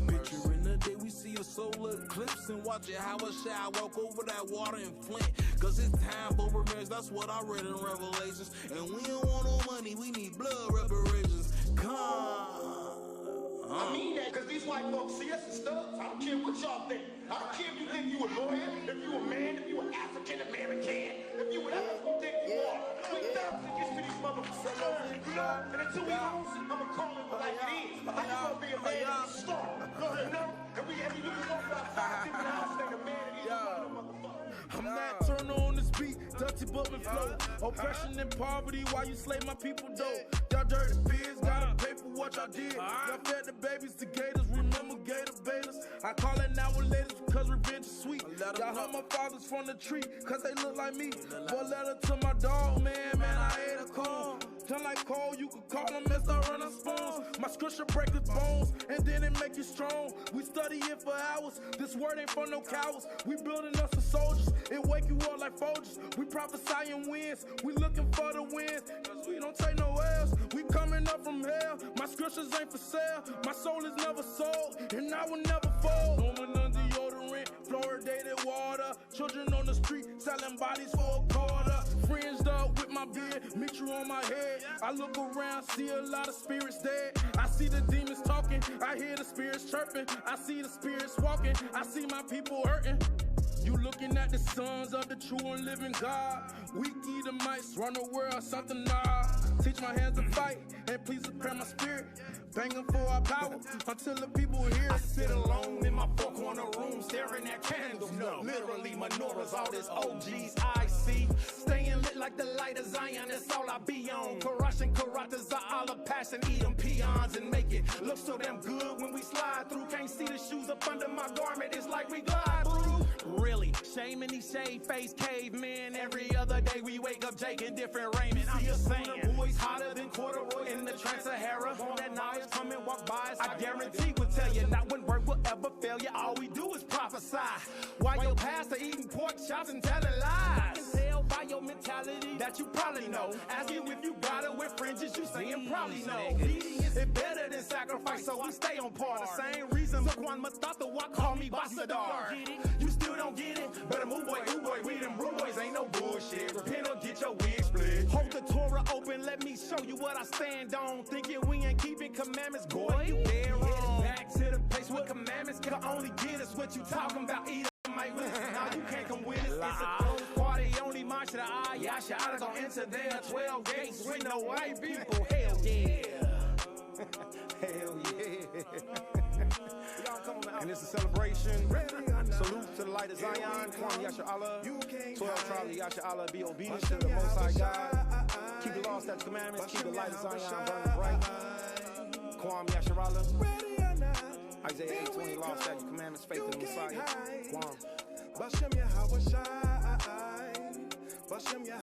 Picture in the day we see a solar eclipse and watch it how a shall walk over that water in Flint. Cause it's time for revenge, that's what I read in Revelations. And we don't want no money, we need blood reparations. I mean that, cause these white folks see us as thugs. I don't care what y'all think. I don't care if you think you a lawyer, if you a man, if you an African American, if you whatever you think you are. We thugs against these motherfuckers, you know? And until we lose, I'ma call it like it is. I just wanna be a man and be smart, you know? And you can walk outside different houses and a man and he's one of them motherfuckers. I'm not Turner on this beat, Dutty Bubble flow. Oppression and poverty while you slay my people though. Y'all dirty pigs, gotta pay for what y'all did. Y'all fed the babies to gators, remember gator betas. I call it now ladies because revenge is sweet. Y'all hung my fathers from the tree because they look like me. Boy, letter to my dog, man, I ate a coon. Turn like coal, you could call them as I run a spoons. My scripture break the bones, and then it make you strong. We study it for hours, this word ain't for no cowards. We building us for soldiers, it wake you up like Folgers. We prophesying wins, we looking for the wins. Cause we don't take no L's, we coming up from hell. My scriptures ain't for sale, my soul is never sold, and I will never fold. Woman under deodorant, fluoridated water. Children on the street, selling bodies for a quarter. Fringed up with my beard, mixture on my head. I look around, see a lot of spirits dead. I see the demons talking, I hear the spirits chirping. I see the spirits walking, I see my people hurting. You looking at the sons of the true and living God. Weak Edomites run the world, something nah. Teach my hands to fight, and please prepare my spirit. Banging for our power until the people hear. I sit alone in my four-corner room staring at candles. No, literally menorahs, all this OGs I see. Staying lit like the light of Zion, that's all I be on. Karash and Karatas are all a passion, eat them peons and make it look so damn good when we slide through. Can't see the shoes up under my garment, it's like we glide through. Really, shame in these shade face cavemen. Every other day we wake up Jake in different raiment. I'm just saying, boys hotter than corduroy in the Trans-Sahara. On that knowledge, come and walk by us. I guarantee we'll tell you not one word will ever fail you. All we do is prophesy. While your pastor eating pork chops and telling lies. I can tell by your mentality that you probably know. Ask you if you got it with fringes, you saying probably no. Obedience is better than sacrifice, so we stay on par. The same reason Zaquan Matata call me Basadar. You still don't get it? Better move boy, we them rude boys ain't no bullshit. Repent or get your wig split. Hold the Torah open, let me show you what I stand on. Thinking we ain't keeping commandments, boy, you dead wrong. Back to the place where commandments can only get us what you talking about. Either might win, now you can't come with us. It's a closed party, only march to the eye. Yasha, I don't enter there. 12 gates with no white people. Hell yeah. Hell yeah. And it's a celebration. Salute to the light of Zion. Kwam Yasha Allah. 12 tribe of Yasha Allah. Be obedient to the Most High God. Keep the law, statutes, commandments. Keep the light of Zion burning bright. Kwam Yasha Allah. Isaiah 8:20, law, statutes, commandments, faith in the Messiah. Kwam. Bashem Yahweh Bashem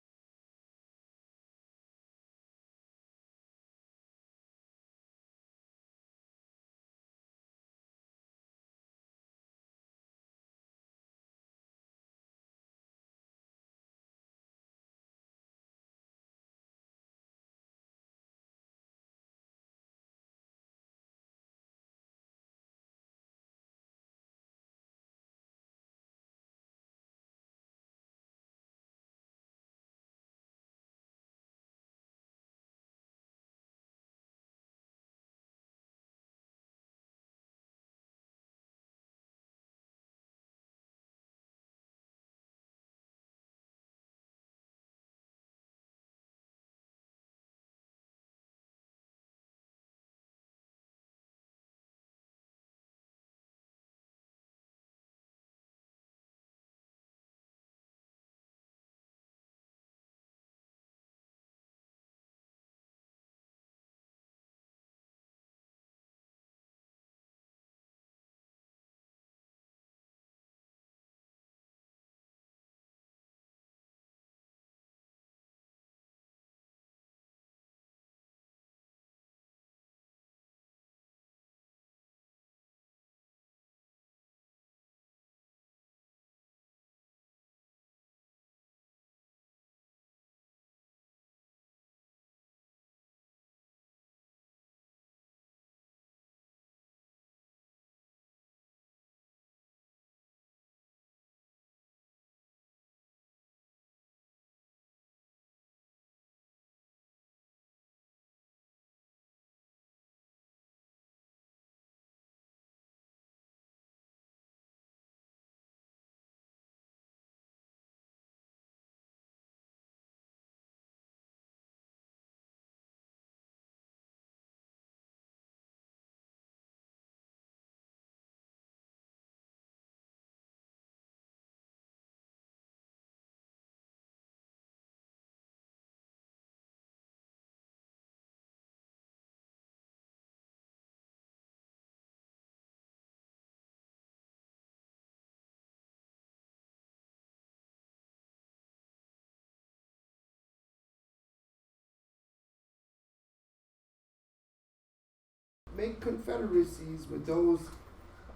make confederacies with those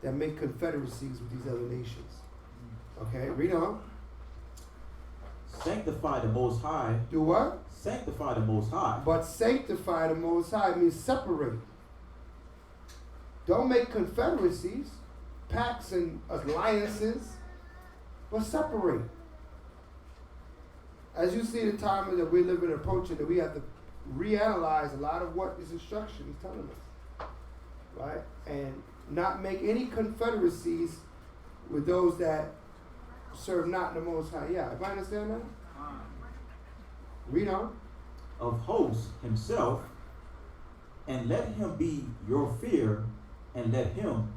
that make confederacies with these other nations. Okay, read on. Sanctify the Most High. Do what? Sanctify the Most High. But sanctify the Most High means separate. Don't make confederacies, pacts and alliances, but separate. As you see the time that we live in approaching, that we have to reanalyze a lot of what this instruction is telling us. Right? And not make any confederacies with those that serve not the Most High. Yeah, if I understand that? Read on. Of hosts himself, and let him be your fear, and let him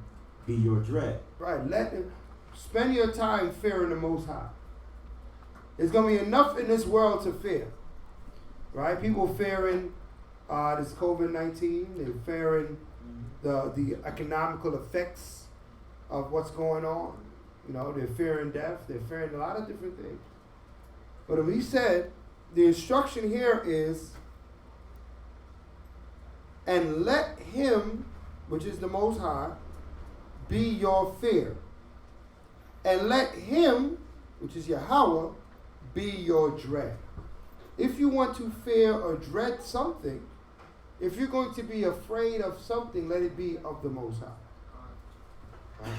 be your dread. Right. Let him spend your time fearing the Most High. There's going to be enough in this world to fear. Right? People fearing this COVID-19. They're fearing the economical effects of what's going on. You know, they're fearing death. They're fearing a lot of different things. But he said, the instruction here is, and let him, which is the Most High, be your fear. And let him, which is Yahweh, be your dread. If you want to fear or dread something, if you're going to be afraid of something, let it be of the Most High. Right?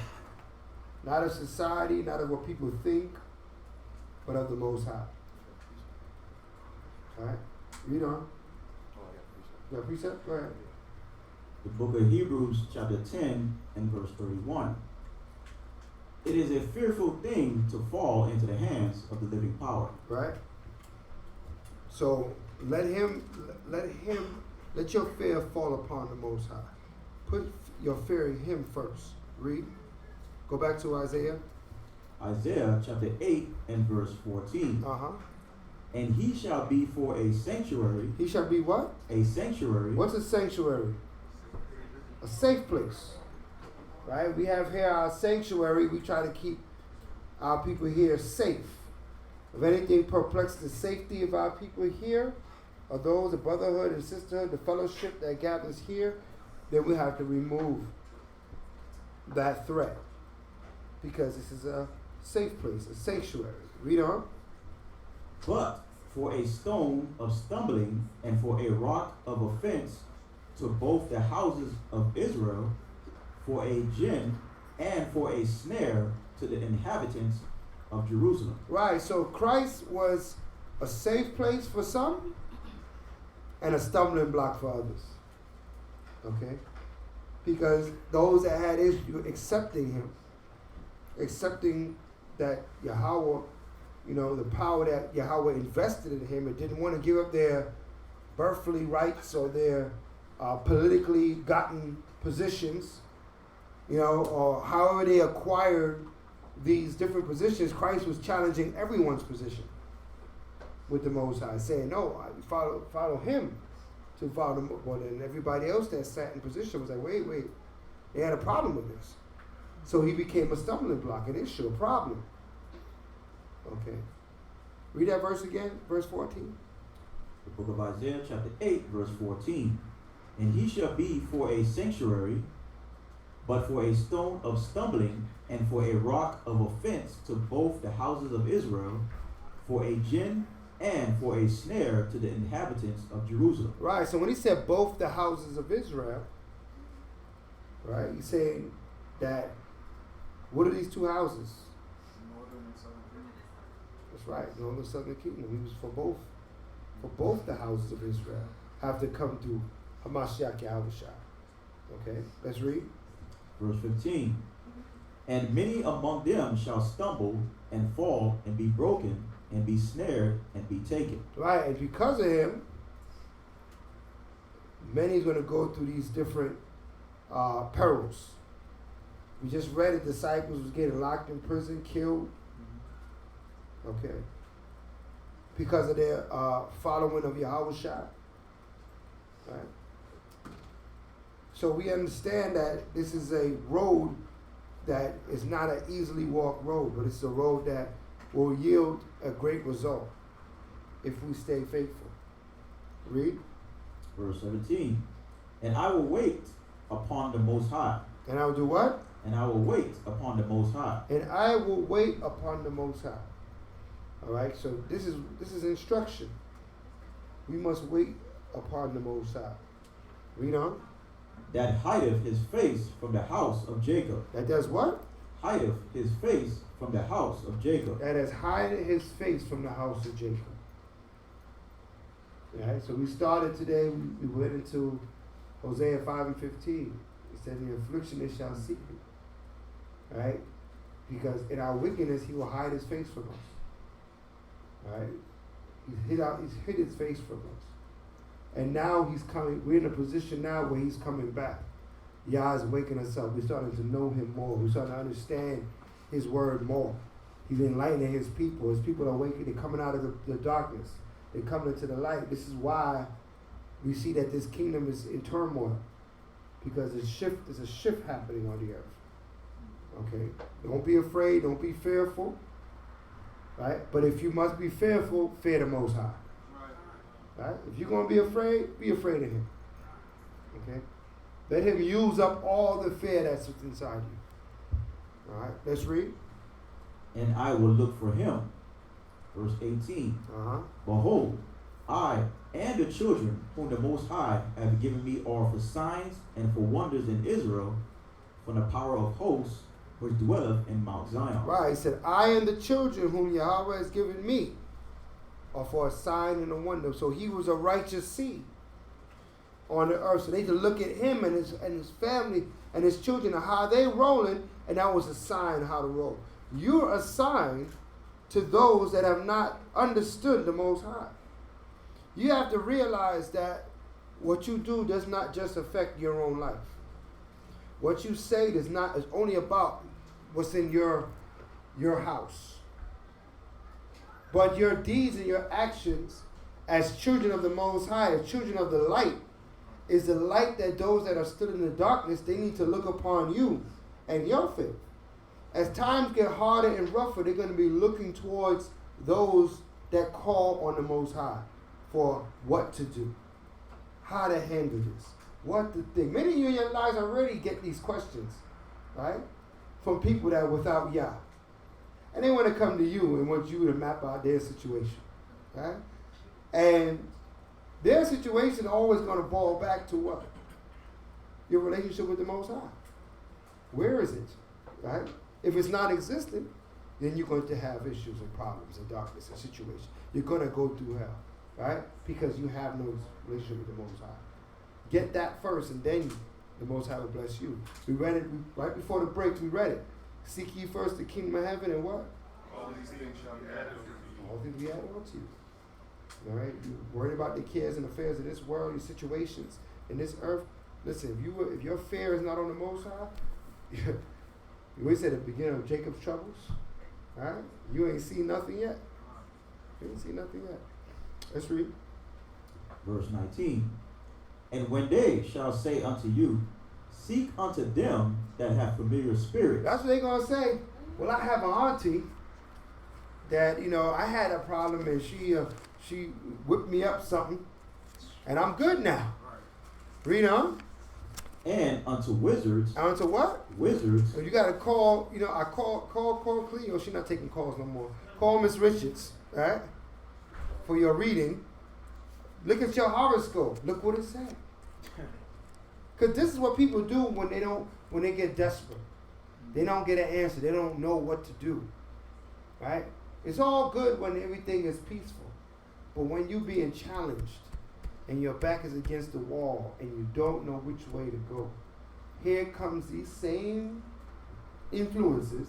Not of society, not of what people think, but of the Most High. All right? Read on. You got precept? Go ahead. The book of Hebrews, chapter 10 and verse 31. It is a fearful thing to fall into the hands of the living power. Right? So let your fear fall upon the Most High. Put your fear in him first. Read. Go back to Isaiah. Isaiah chapter 8 and verse 14. And he shall be for a sanctuary. He shall be what? A sanctuary. What's a sanctuary? A safe place. Right? We have here our sanctuary. We try to keep our people here safe. If anything perplexes the safety of our people here, or those, the brotherhood and sisterhood, the fellowship that gathers here, then we have to remove that threat. Because this is a safe place, a sanctuary. Read on. But for a stone of stumbling and for a rock of offense to both the houses of Israel, for a gin and for a snare to the inhabitants of Jerusalem. Right, so Christ was a safe place for some and a stumbling block for others. Okay? Because those that had issue accepting him, accepting that Yahweh, you know, the power that Yahweh invested in him, and didn't want to give up their birthly rights or their politically gotten positions, you know, or however they acquired these different positions. Christ was challenging everyone's position with the Most High, saying, no, I follow him to follow him. Well, then everybody else that sat in position was like, wait, they had a problem with this. So he became a stumbling block, an issue, a problem. Okay. Read that verse again, verse 14. The book of Isaiah chapter 8, verse 14. And he shall be for a sanctuary, but for a stone of stumbling and for a rock of offense to both the houses of Israel, for a gin and for a snare to the inhabitants of Jerusalem. Right, so when he said both the houses of Israel, right, he's saying that, what are these two houses? Northern and Southern Kingdom. That's right, Northern and Southern Kingdom. He was for both the houses of Israel have to come through Hamashiach Yahushua. Okay, let's read. Verse 15. And many among them shall stumble and fall and be broken and be snared and be taken. Right, and because of him, many are going to go through these different perils. We just read the disciples was getting locked in prison, killed. Okay. Because of their following of Yahushua. Right. So we understand that this is a road that is not an easily walked road, but it's a road that will yield a great result if we stay faithful. Read. Verse 17. And I will wait upon the Most High. And I will do what? And I will wait upon the Most High. And I will wait upon the Most High. All right. So this is instruction. We must wait upon the Most High. Read on. That hideth his face from the house of Jacob. That does what? Hideth his face from the house of Jacob. That has hidden his face from the house of Jacob. All right. So we started today. We went into Hosea 5:15. It said, "In affliction they shall seek me." Right? Because in our wickedness he will hide his face from us. Right? He's hid his face from us. And now he's coming, we're in a position now where he's coming back. Yah is waking us up. We're starting to know him more. We're starting to understand his word more. He's enlightening his people. His people are waking, they're coming out of the darkness. They're coming into the light. This is why we see that this kingdom is in turmoil. Because there's a shift happening on the earth. Okay? Don't be afraid. Don't be fearful. Right? But if you must be fearful, fear the Most High. Right? If you're going to be afraid of him. Okay? Let him use up all the fear that's inside you. All right? Let's read. And I will look for him. Verse 18. Behold, I and the children whom the Most High have given me are for signs and for wonders in Israel, from the power of hosts which dwelleth in Mount Zion. Right, he said, I and the children whom Yahweh has given me are for a sign and a wonder. So he was a righteous seed on the earth. So they could look at him and his family and his children and how they rolling, and that was a sign how to roll. You're a sign to those that have not understood the Most High. You have to realize that what you do does not just affect your own life. What you say is only about what's in your house. But your deeds and your actions as children of the Most High, as children of the light, is the light that those that are still in the darkness, they need to look upon you and your faith. As times get harder and rougher, they're going to be looking towards those that call on the Most High for what to do, how to handle this, what to think. Many of you in your lives already get these questions, right, from people that are without Yah. And they want to come to you and want you to map out their situation, right? And their situation is always going to boil back to what? Your relationship with the Most High. Where is it, right? If it's not existent, then you're going to have issues and problems and darkness and situations. You're going to go through hell, right? Because you have no relationship with the Most High. Get that first, and then the Most High will bless you. We read it right before the break. We read it. Seek ye first the kingdom of heaven, and what? All these things shall be added unto you. All things be added unto you. All right? You're worried about the cares and affairs of this world, your situations in this earth. Listen, if your fear is not on the Most High, we said at the beginning of Jacob's troubles, right? You ain't seen nothing yet. You ain't seen nothing yet. Let's read. Verse 19. And when they shall say unto you, seek unto them that have familiar spirits. That's what they're going to say. Well, I have an auntie that, I had a problem and she whipped me up something and I'm good now. Read on. And unto wizards. Unto what? Wizards. So you got to call, I call Cleo. She's not taking calls no more. Call Miss Richards, right? For your reading. Look at your horoscope. Look what it said. Because this is what people do when they get desperate. They don't get an answer. They don't know what to do, right? It's all good when everything is peaceful. But when you're being challenged, and your back is against the wall and you don't know which way to go, here comes these same influences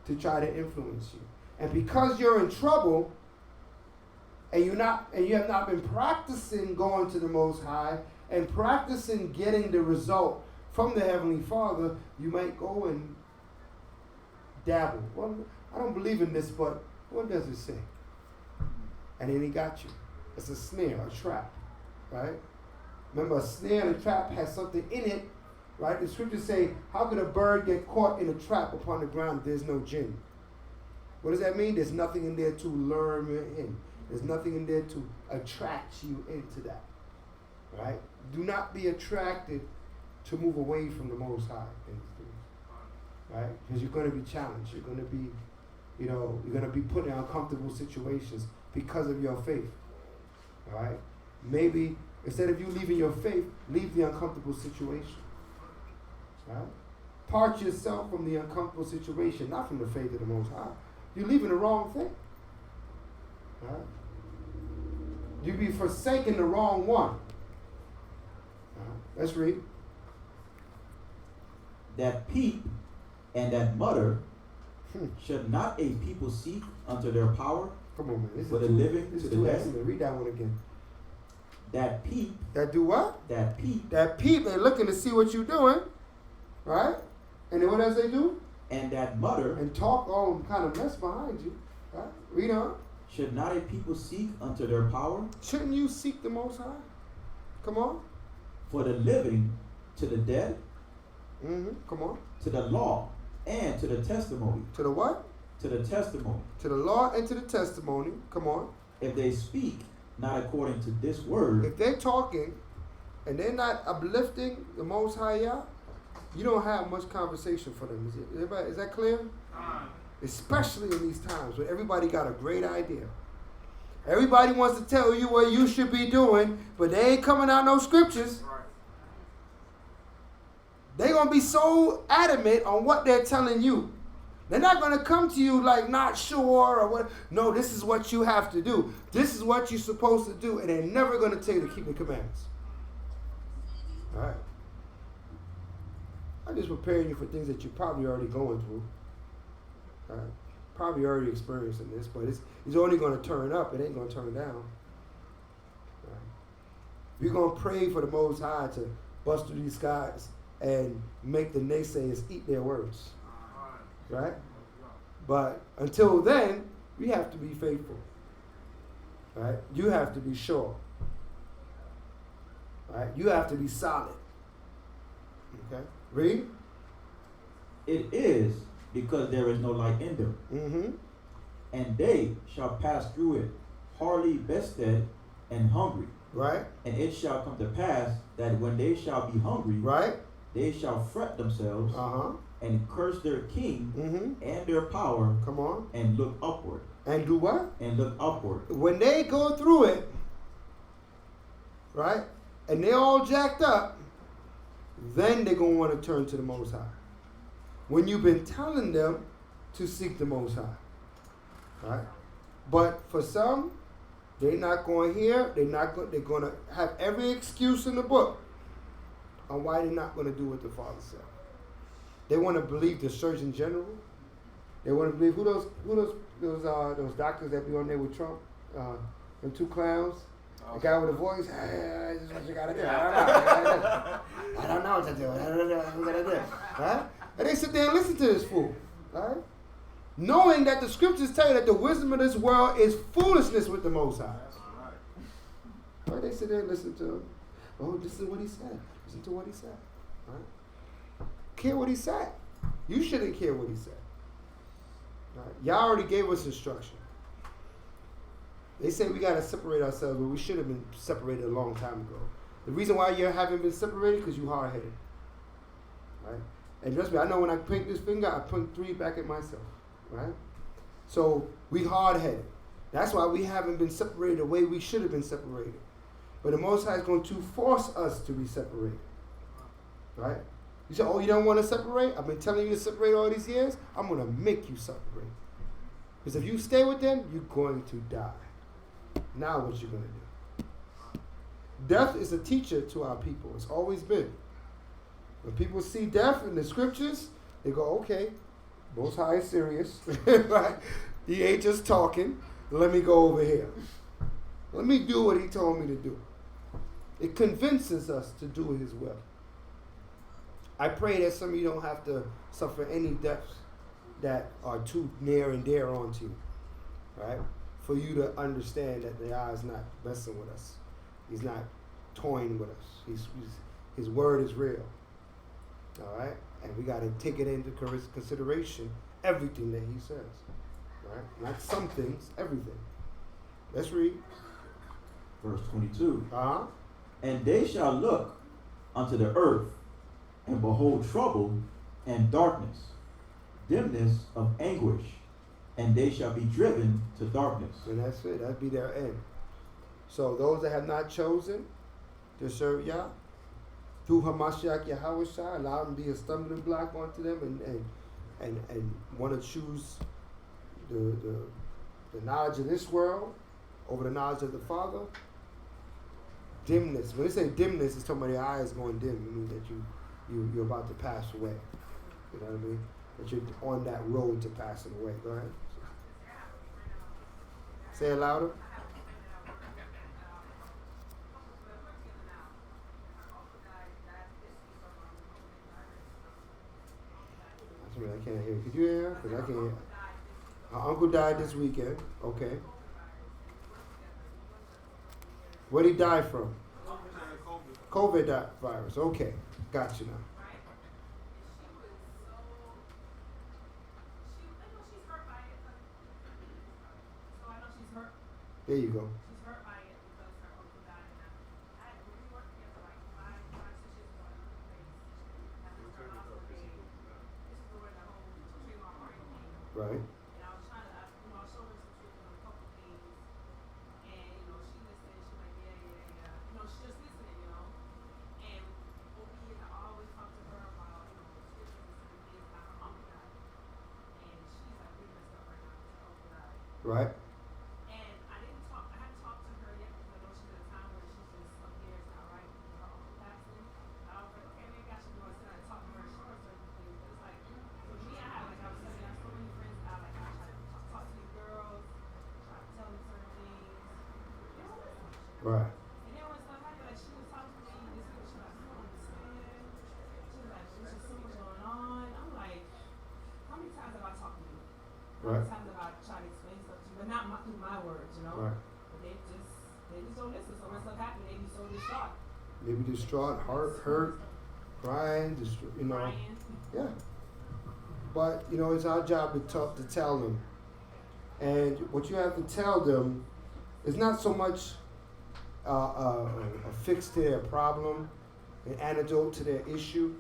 to try to influence you. And because you're in trouble and you have not been practicing going to the Most High and practicing getting the result from the Heavenly Father, you might go and dabble. Well, I don't believe in this, but what does it say? And then he got you. It's a snare, a trap, right? Remember, a snare and a trap has something in it, right? The scriptures say, how could a bird get caught in a trap upon the ground if there's no jinn? What does that mean? There's nothing in there to lure you in. There's nothing in there to attract you into that, right? Do not be attracted to move away from the Most High in these things, right? Because you're going to be challenged. You're going to be, you're going to be put in uncomfortable situations because of your faith, all right? Maybe instead of you leaving your faith, leave the uncomfortable situation, right? Part yourself from the uncomfortable situation, not from the faith of the Most High. You're leaving the wrong thing, right? You be forsaking the wrong one. Let's read. That peep and that mutter, should not a people seek unto their power? Come on, man. This for is the too, living this to is the too dead? excellent. Read that one again. That peep. That do what? That peep. That peep. They're looking to see what you're doing, right? And then what else they do? And that mutter. And talk all kind of mess behind you, right? Read on. Should not a people seek unto their power? Shouldn't you seek the Most High? Come on. For the living to the dead? Come on. To the law and to the testimony. To the what? To the testimony. To the law and to the testimony. Come on. If they speak not according to this word. If they're talking and they're not uplifting the Most High Yah, you don't have much conversation for them. Is that clear? Especially in these times when everybody got a great idea. Everybody wants to tell you what you should be doing, but they ain't coming out no scriptures. They're going to be so adamant on what they're telling you. They're not going to come to you like not sure or what. No, this is what you have to do. This is what you're supposed to do. And they're never going to tell you to keep the commandments. All right. I'm just preparing you for things that you're probably already going through. All right. Probably already experiencing this, but it's only going to turn up. It ain't going to turn down. All right. We're going to pray for the Most High to bust through these skies and make the naysayers eat their words. Right? But until then, we have to be faithful. Right? You have to be sure. Right? You have to be solid. Okay? Read. It is because there is no light in them. And they shall pass through it hardly bested and hungry. Right? And it shall come to pass that when they shall be hungry, right, they shall fret themselves and curse their king and their power. Come on. And look upward. And do what? And look upward. When they go through it, right, and they're all jacked up, then they're going to want to turn to the Most High. When you've been telling them to seek the Most High. Right? But for some, they're not going to hear. They're going to have every excuse in the book on why they're not going to do what the Father said. They want to believe the Surgeon General. They want to believe who those doctors that be on there with Trump, them two clowns. The guy with the voice, hey, this is what you gotta do. I don't know what to do. I don't know what I'm gonna do. Right? And they sit there and listen to this fool, right? Knowing that the scriptures tell you that the wisdom of this world is foolishness with the Most High. Right? They sit there and listen to him. Oh, this is what he said. Listen to what he said. Right? Care what he said. You shouldn't care what he said. Right? Y'all already gave us instruction. They say we got to separate ourselves, but we should have been separated a long time ago. The reason why you haven't been separated is because you're hard-headed. Right? And trust me, I know when I point this finger, I point 3 back at myself. Right? So we hard-headed. That's why we haven't been separated the way we should have been separated. But the Most High is going to force us to be separated. Right? You say, oh, you don't want to separate? I've been telling you to separate all these years. I'm going to make you separate. Because if you stay with them, you're going to die. Now what you going to do? Death is a teacher to our people. It's always been. When people see death in the scriptures, they go, okay, Most High is serious. Right? He ain't just talking. Let me go over here. Let me do what he told me to do. It convinces us to do his will. I pray that some of you don't have to suffer any deaths that are too near and dear onto you. Right? For you to understand that the Yah is not messing with us. He's not toying with us. His word is real. All right? And we got to take it into consideration, everything that he says. Right? Not some things, everything. Let's read. Verse 22. And they shall look unto the earth and behold trouble and darkness, dimness of anguish, and they shall be driven to darkness. And that's it. That'd be their end. So those that have not chosen to serve Yah, through Hamashiach Yahushua, allow them to be a stumbling block onto them and want to choose the knowledge of this world over the knowledge of the Father. Dimness. When they say dimness, it's talking about your eyes going dim. It means that you're about to pass away. You know what I mean? That you're on that road to passing away. Go ahead. Say it louder. I can't hear. Could you hear? Because I can't hear. Her uncle died this weekend. Okay. What did he die from? COVID virus. Okay. Got you now. There you go. Right. And I was trying to, I showed her some truth on a couple things, and she listened. She like, yeah. She just listening, And we had always talked to her about, scriptures and certain things about her uncle died, and she's like really messed up right now because her uncle died. Right. And I hadn't talked to her yet because I know she's at a time where she's just some years now, right? With her uncle passing. I was like, okay, maybe I should go and sit down and talk to her and show her certain things. But it's like, for me, I was telling you, I have so many friends out. Like, I try to talk to these girls, try to tell them certain things. Right. And then when stuff happened, like, she was talking to me this week, she was like, I don't understand. She was like, there's just so much going on. I'm like, how many times have I talked to you? How many times have I tried to explain stuff to you? But not through my words, Right. But they just don't listen. So when stuff happens, they be so distraught. They be distraught, hurt, crying, Crying. Yeah. But, it's our job to tell them. And what you have to tell them is not so much a fix to their problem, an antidote to their issue,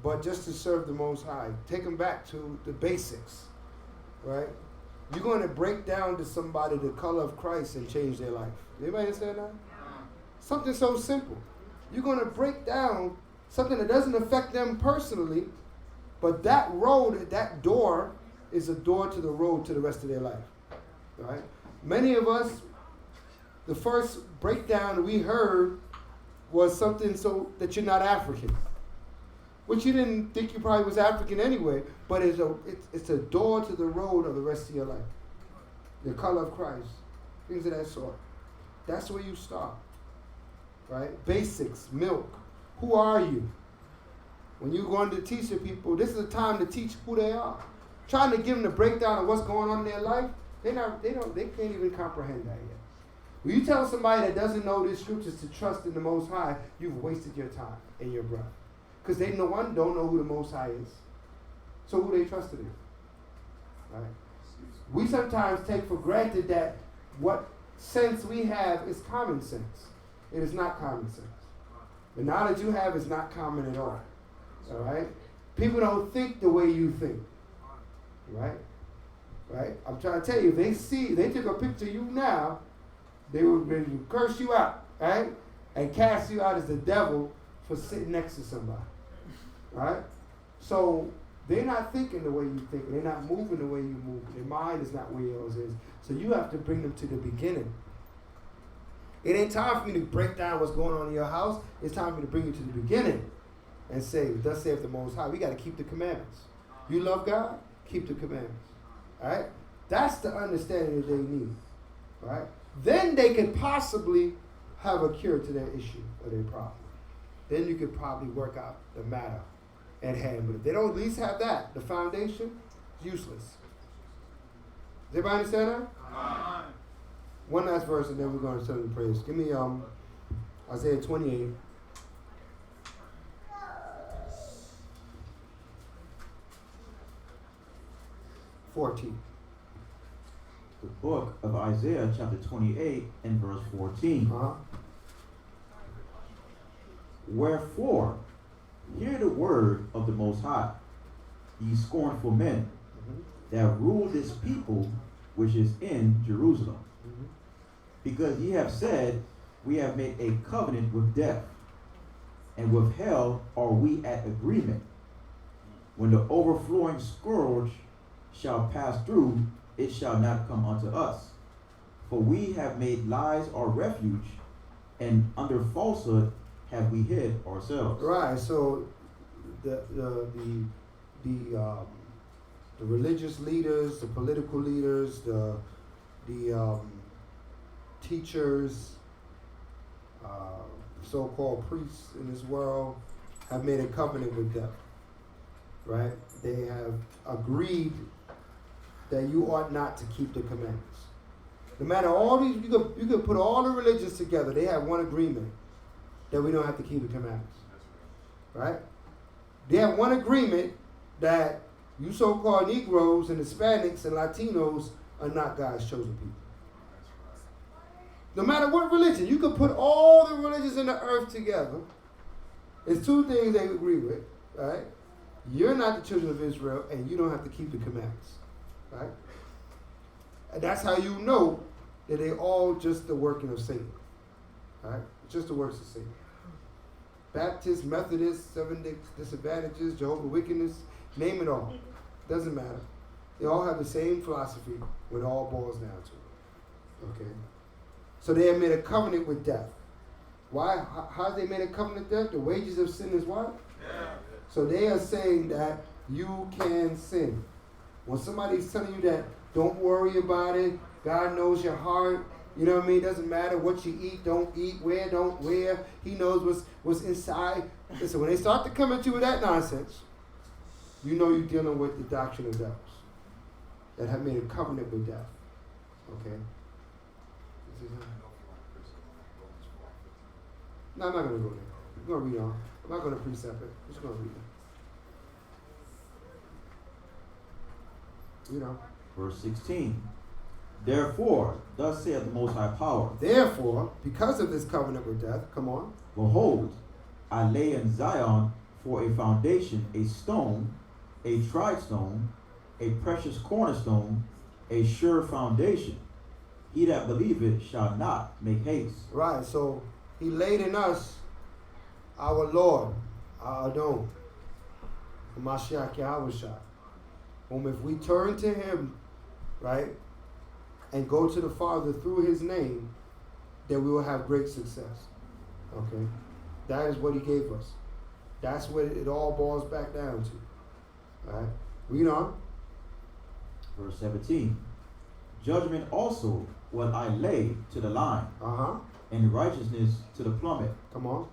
but just to serve the Most High. Take them back to the basics, right? You're going to break down to somebody the color of Christ and change their life. Anybody understand that? Something so simple. You're going to break down something that doesn't affect them personally, but that road, that door, is a door to the road to the rest of their life. Right? Many of us, the first breakdown we heard was something so that you're not African, which you didn't think you probably was African anyway, but it's a door to the road of the rest of your life. The color of Christ, things of that sort. That's where you start. Right? Basics, milk. Who are you? When you're going to teach the people, this is a time to teach who they are. Trying to give them the breakdown of what's going on in their life, they can't even comprehend that yet. When you tell somebody that doesn't know these scriptures to trust in the Most High, you've wasted your time and your breath. Because they don't know who the Most High is. So who they trusted in? Right? We sometimes take for granted that what sense we have is common sense. It is not common sense. The knowledge you have is not common at all. All right? People don't think the way you think. Right? Right? I'm trying to tell you, if they took a picture of you now, they would ready to curse you out, right? And cast you out as the devil for sitting next to somebody. Right? So they're not thinking the way you think. They're not moving the way you move. Their mind is not where yours is. So you have to bring them to the beginning. It ain't time for me to break down what's going on in your house. It's time for me to bring you to the beginning and say, thus saith the Most High. We got to keep the commandments. You love God? Keep the commandments. All right? That's the understanding that they need. All right? Then they could possibly have a cure to their issue or their problem. Then you could probably work out the matter at hand. But if they don't at least have that, the foundation, it's useless. Does everybody understand that? One last verse and then we're going to send the praise. Give me Isaiah 28. The book of Isaiah, chapter 28 and verse 14. Wherefore Hear the word of the Most High, ye scornful men, that rule this people which is in Jerusalem. Because ye have said, we have made a covenant with death, and with hell are we at agreement. When the overflowing scourge shall pass through, it shall not come unto us. For we have made lies our refuge, and under falsehood have we hid ourselves. Right. So the religious leaders, the political leaders, the teachers, so-called priests in this world have made a covenant with death. Right? They have agreed that you ought not to keep the commandments. No matter all these, you could put all the religions together. They have one agreement that we don't have to keep the commandments. Right? They have one agreement that you so-called Negroes and Hispanics and Latinos are not God's chosen people. No matter what religion, you could put all the religions in the earth together. There's two things they agree with, right? You're not the children of Israel, and you don't have to keep the commandments, right? And that's how you know that they're all just the working of Satan, right? Just the works of Satan. Baptists, Methodists, Seventh-day Disadvantages, Jehovah's Wickedness, name it all. Doesn't matter. They all have the same philosophy when it all boils down to it, okay? So they have made a covenant with death. Why? How they made a covenant with death? The wages of sin is what? Yeah. So they are saying that you can sin. When somebody's telling you that, don't worry about it, God knows your heart, you know what I mean? It doesn't matter what you eat, don't eat, wear, don't wear. He knows what's inside. Listen, when they start to come at you with that nonsense, you know you're dealing with the doctrine of devils that have made a covenant with death. Okay? No, I'm not going to go there. I'm going to read on. I'm not going to precept it. I'm just going to read it. You know. Verse 16. Therefore, thus saith the Most High Power. Therefore, because of this covenant with death, come on. Behold, I lay in Zion for a foundation, a stone, a tried stone, a precious cornerstone, a sure foundation. He that believeth shall not make haste. Right, so he laid in us our Lord, our Adon, Mashiach Yahushua, whom if we turn to him, right, and go to the Father through his name, then we will have great success. Okay? That is what he gave us. That's what it all boils back down to. All right? Read on. Verse 17. Judgment also will I lay to the line, and righteousness to the plummet. Come on.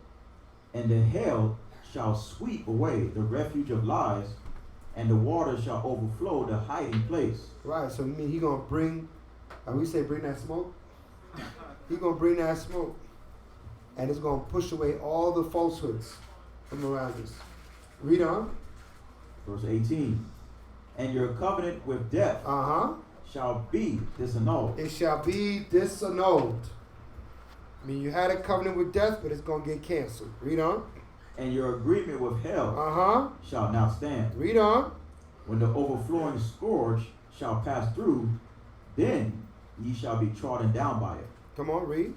And the hail shall sweep away the refuge of lies, and the water shall overflow the hiding place. Right, so you mean he gonna bring, we say bring that smoke? He gonna bring that smoke, and it's gonna push away all the falsehoods from around us. Read on. Verse 18. And your covenant with death shall be disannulled. It shall be disannulled. I mean, you had a covenant with death, but it's going to get canceled. Read on. And your agreement with hell shall now stand. Read on. When the overflowing scourge shall pass through, then ye shall be trodden down by it. Come on, read.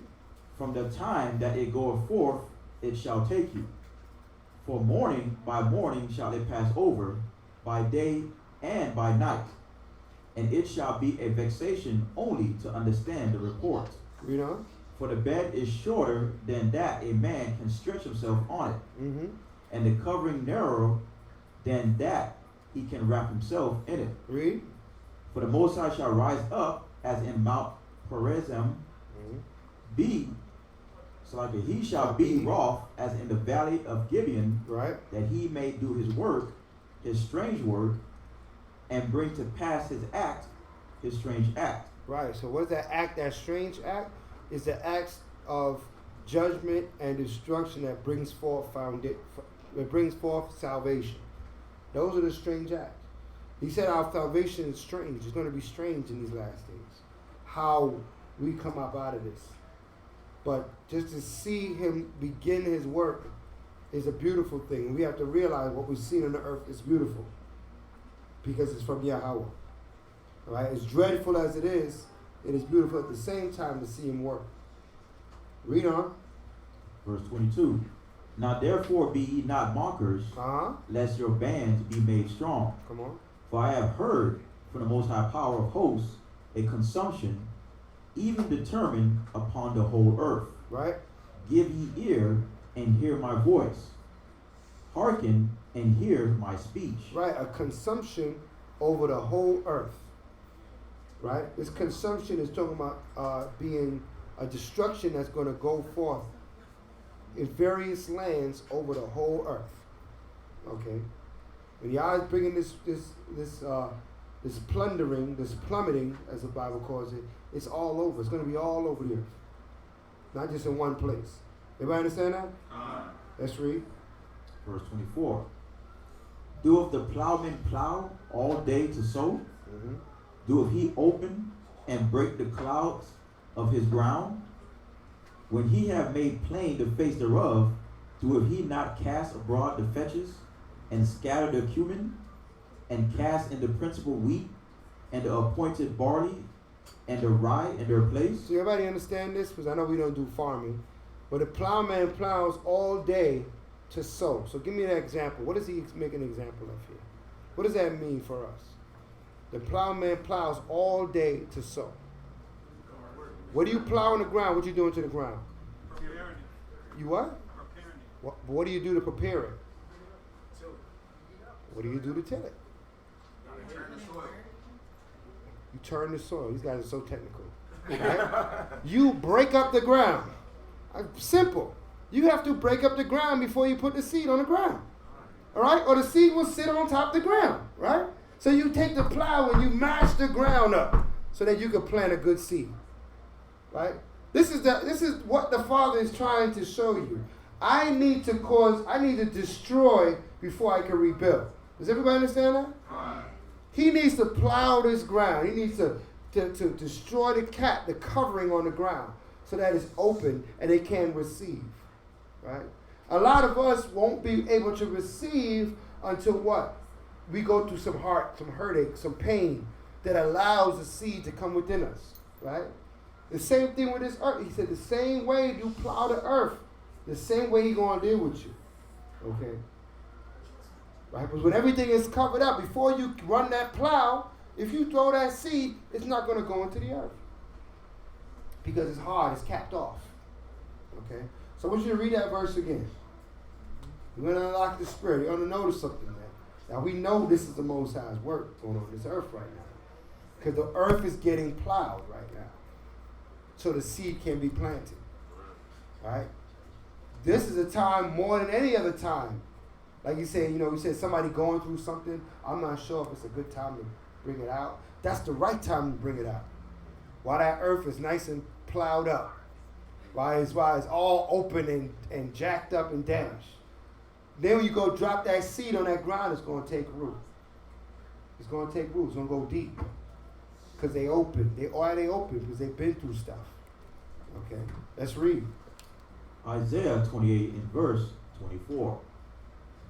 From the time that it goeth forth, it shall take you. For morning by morning shall it pass over, by day and by night. And it shall be a vexation only to understand the report. Read on. For the bed is shorter than that a man can stretch himself on it. And the covering narrower than that he can wrap himself in it. Read. For the Most High shall rise up as in Mount Perazim, he shall be wroth as in the valley of Gibeon, that he may do his work, his strange work, and bring to pass his act, his strange act. Right, so what's that act, that strange act? Is the acts of judgment and destruction that brings forth salvation. Those are the strange acts. He said our salvation is strange. It's going to be strange in these last days. How we come up out of this. But just to see him begin his work is a beautiful thing. We have to realize what we've seen on the earth is beautiful because it's from Yahweh. All right? As dreadful as it is beautiful at the same time to see him work. Read on. Verse 22. Now therefore be ye not mockers, lest your bands be made strong. Come on. For I have heard from the Most High Power of hosts a consumption, even determined upon the whole earth. Right. Give ye ear and hear my voice. Hearken and hear my speech. Right. A consumption over the whole earth. Right. This consumption is talking about being a destruction that's going to go forth in various lands over the whole earth. Okay. When Yah is bringing this plundering, this plummeting, as the Bible calls it, it's all over. It's going to be all over the earth. Not just in one place. Everybody understand that? Let's read. Verse 24. Doeth the plowman plow all day to sow? Doeth he open and break the clouds of his ground? When he have made plain the face thereof, doeth he not cast abroad the fetches, and scatter the cumin, and cast in the principal wheat, and the appointed barley, and the rye in their place? So everybody understand this? Because I know we don't do farming. But the plowman plows all day to sow. So give me an example. What does he make an example of here? What does that mean for us? The plowman plows all day to sow. What do you plow in the ground? What you doing to the ground? Preparing it. You what? Preparing it. What do you do to prepare it? Till it. What do you do to till it? Turn the soil. You turn the soil. These guys are so technical. Right? You break up the ground. Simple. You have to break up the ground before you put the seed on the ground. All right? Or the seed will sit on top of the ground. Right? So you take the plow and you mash the ground up so that you can plant a good seed. Right? This is what the Father is trying to show you. I need to destroy before I can rebuild. Does everybody understand that? He needs to plow this ground. He needs to destroy the covering on the ground so that it's open and it can receive. Right? A lot of us won't be able to receive until what? We go through some heartache, some pain that allows the seed to come within us. Right? The same thing with this earth. He said the same way you plow the earth, the same way He's going to deal with you. Okay? Right? Because when everything is covered up, before you run that plow, if you throw that seed, it's not going to go into the earth. Because it's hard, it's capped off. Okay? So I want you to read that verse again. We're going to unlock the spirit. You're going to notice something there. Now we know this is the Most High's work going on this earth right now. Because the earth is getting plowed right now. So the seed can be planted. Right? This is a time more than any other time. Like you said, you said somebody going through something. I'm not sure if it's a good time to bring it out. That's the right time to bring it out. While that earth is nice and plowed up. While it's all open and jacked up and damaged. Then when you go drop that seed on that ground, it's going to take root. It's going to take root. It's going to go deep. Because they open. Why are they open? Because they've been through stuff. Okay, let's read. Isaiah 28 in verse 24.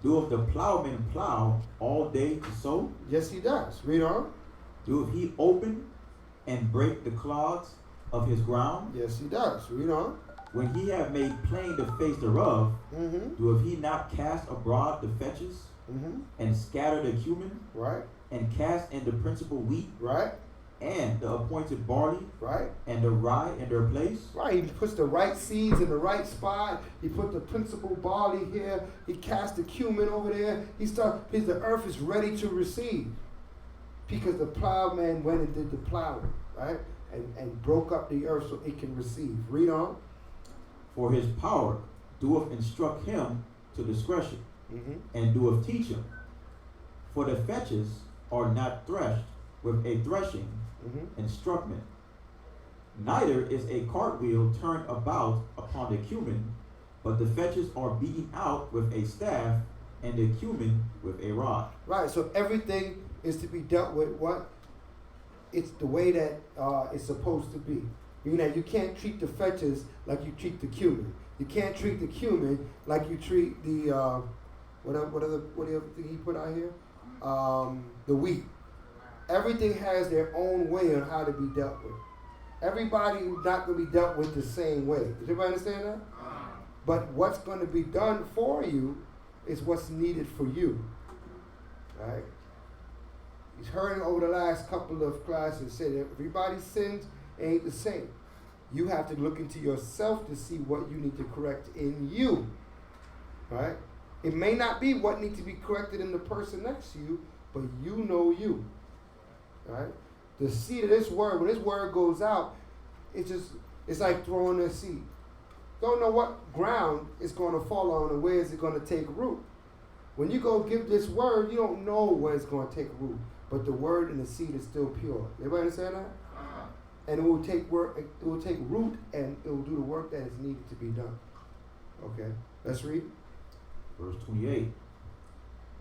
Doeth the plowman plow all day to sow? Yes, he does. Read on. Doeth he open and break the clods of his ground? Yes, he does. Read on. When he have made plain the face thereof, doeth he not cast abroad the fetches, and scatter the cumin, right, and cast in the principal wheat, right, and the appointed barley, right, and the rye in their place? Right. He puts the right seeds in the right spot. He put the principal barley here. He cast the cumin over there. The earth is ready to receive, because the plowman went and did the plowing, right, and broke up the earth so it can receive. Read on. For his power doeth instruct him to discretion, and doeth teach him. For the fetches are not threshed with a threshing instrument, neither is a cartwheel turned about upon the cumin, but the fetches are beaten out with a staff, and the cumin with a rod. Right, so everything is to be dealt with what? It's the way that it's supposed to be. Meaning that you can't treat the fetches like you treat the cumin. You can't treat the cumin like you treat the what other thing he put out here? The wheat. Everything has their own way on how to be dealt with. Everybody is not going to be dealt with the same way. Does everybody understand that? But what's going to be done for you is what's needed for you. Right? He's heard over the last couple of classes say that everybody's sins ain't the same. You have to look into yourself to see what you need to correct in you. Right? It may not be what needs to be corrected in the person next to you, but you know you. Right? The seed of this word, when this word goes out, it's like throwing a seed. Don't know what ground it's going to fall on and where is it going to take root. When you go give this word, you don't know where it's going to take root. But the word and the seed is still pure. Everybody understand that? And it will take work. It will take root, and it will do the work that is needed to be done. Okay, let's read. Verse 28.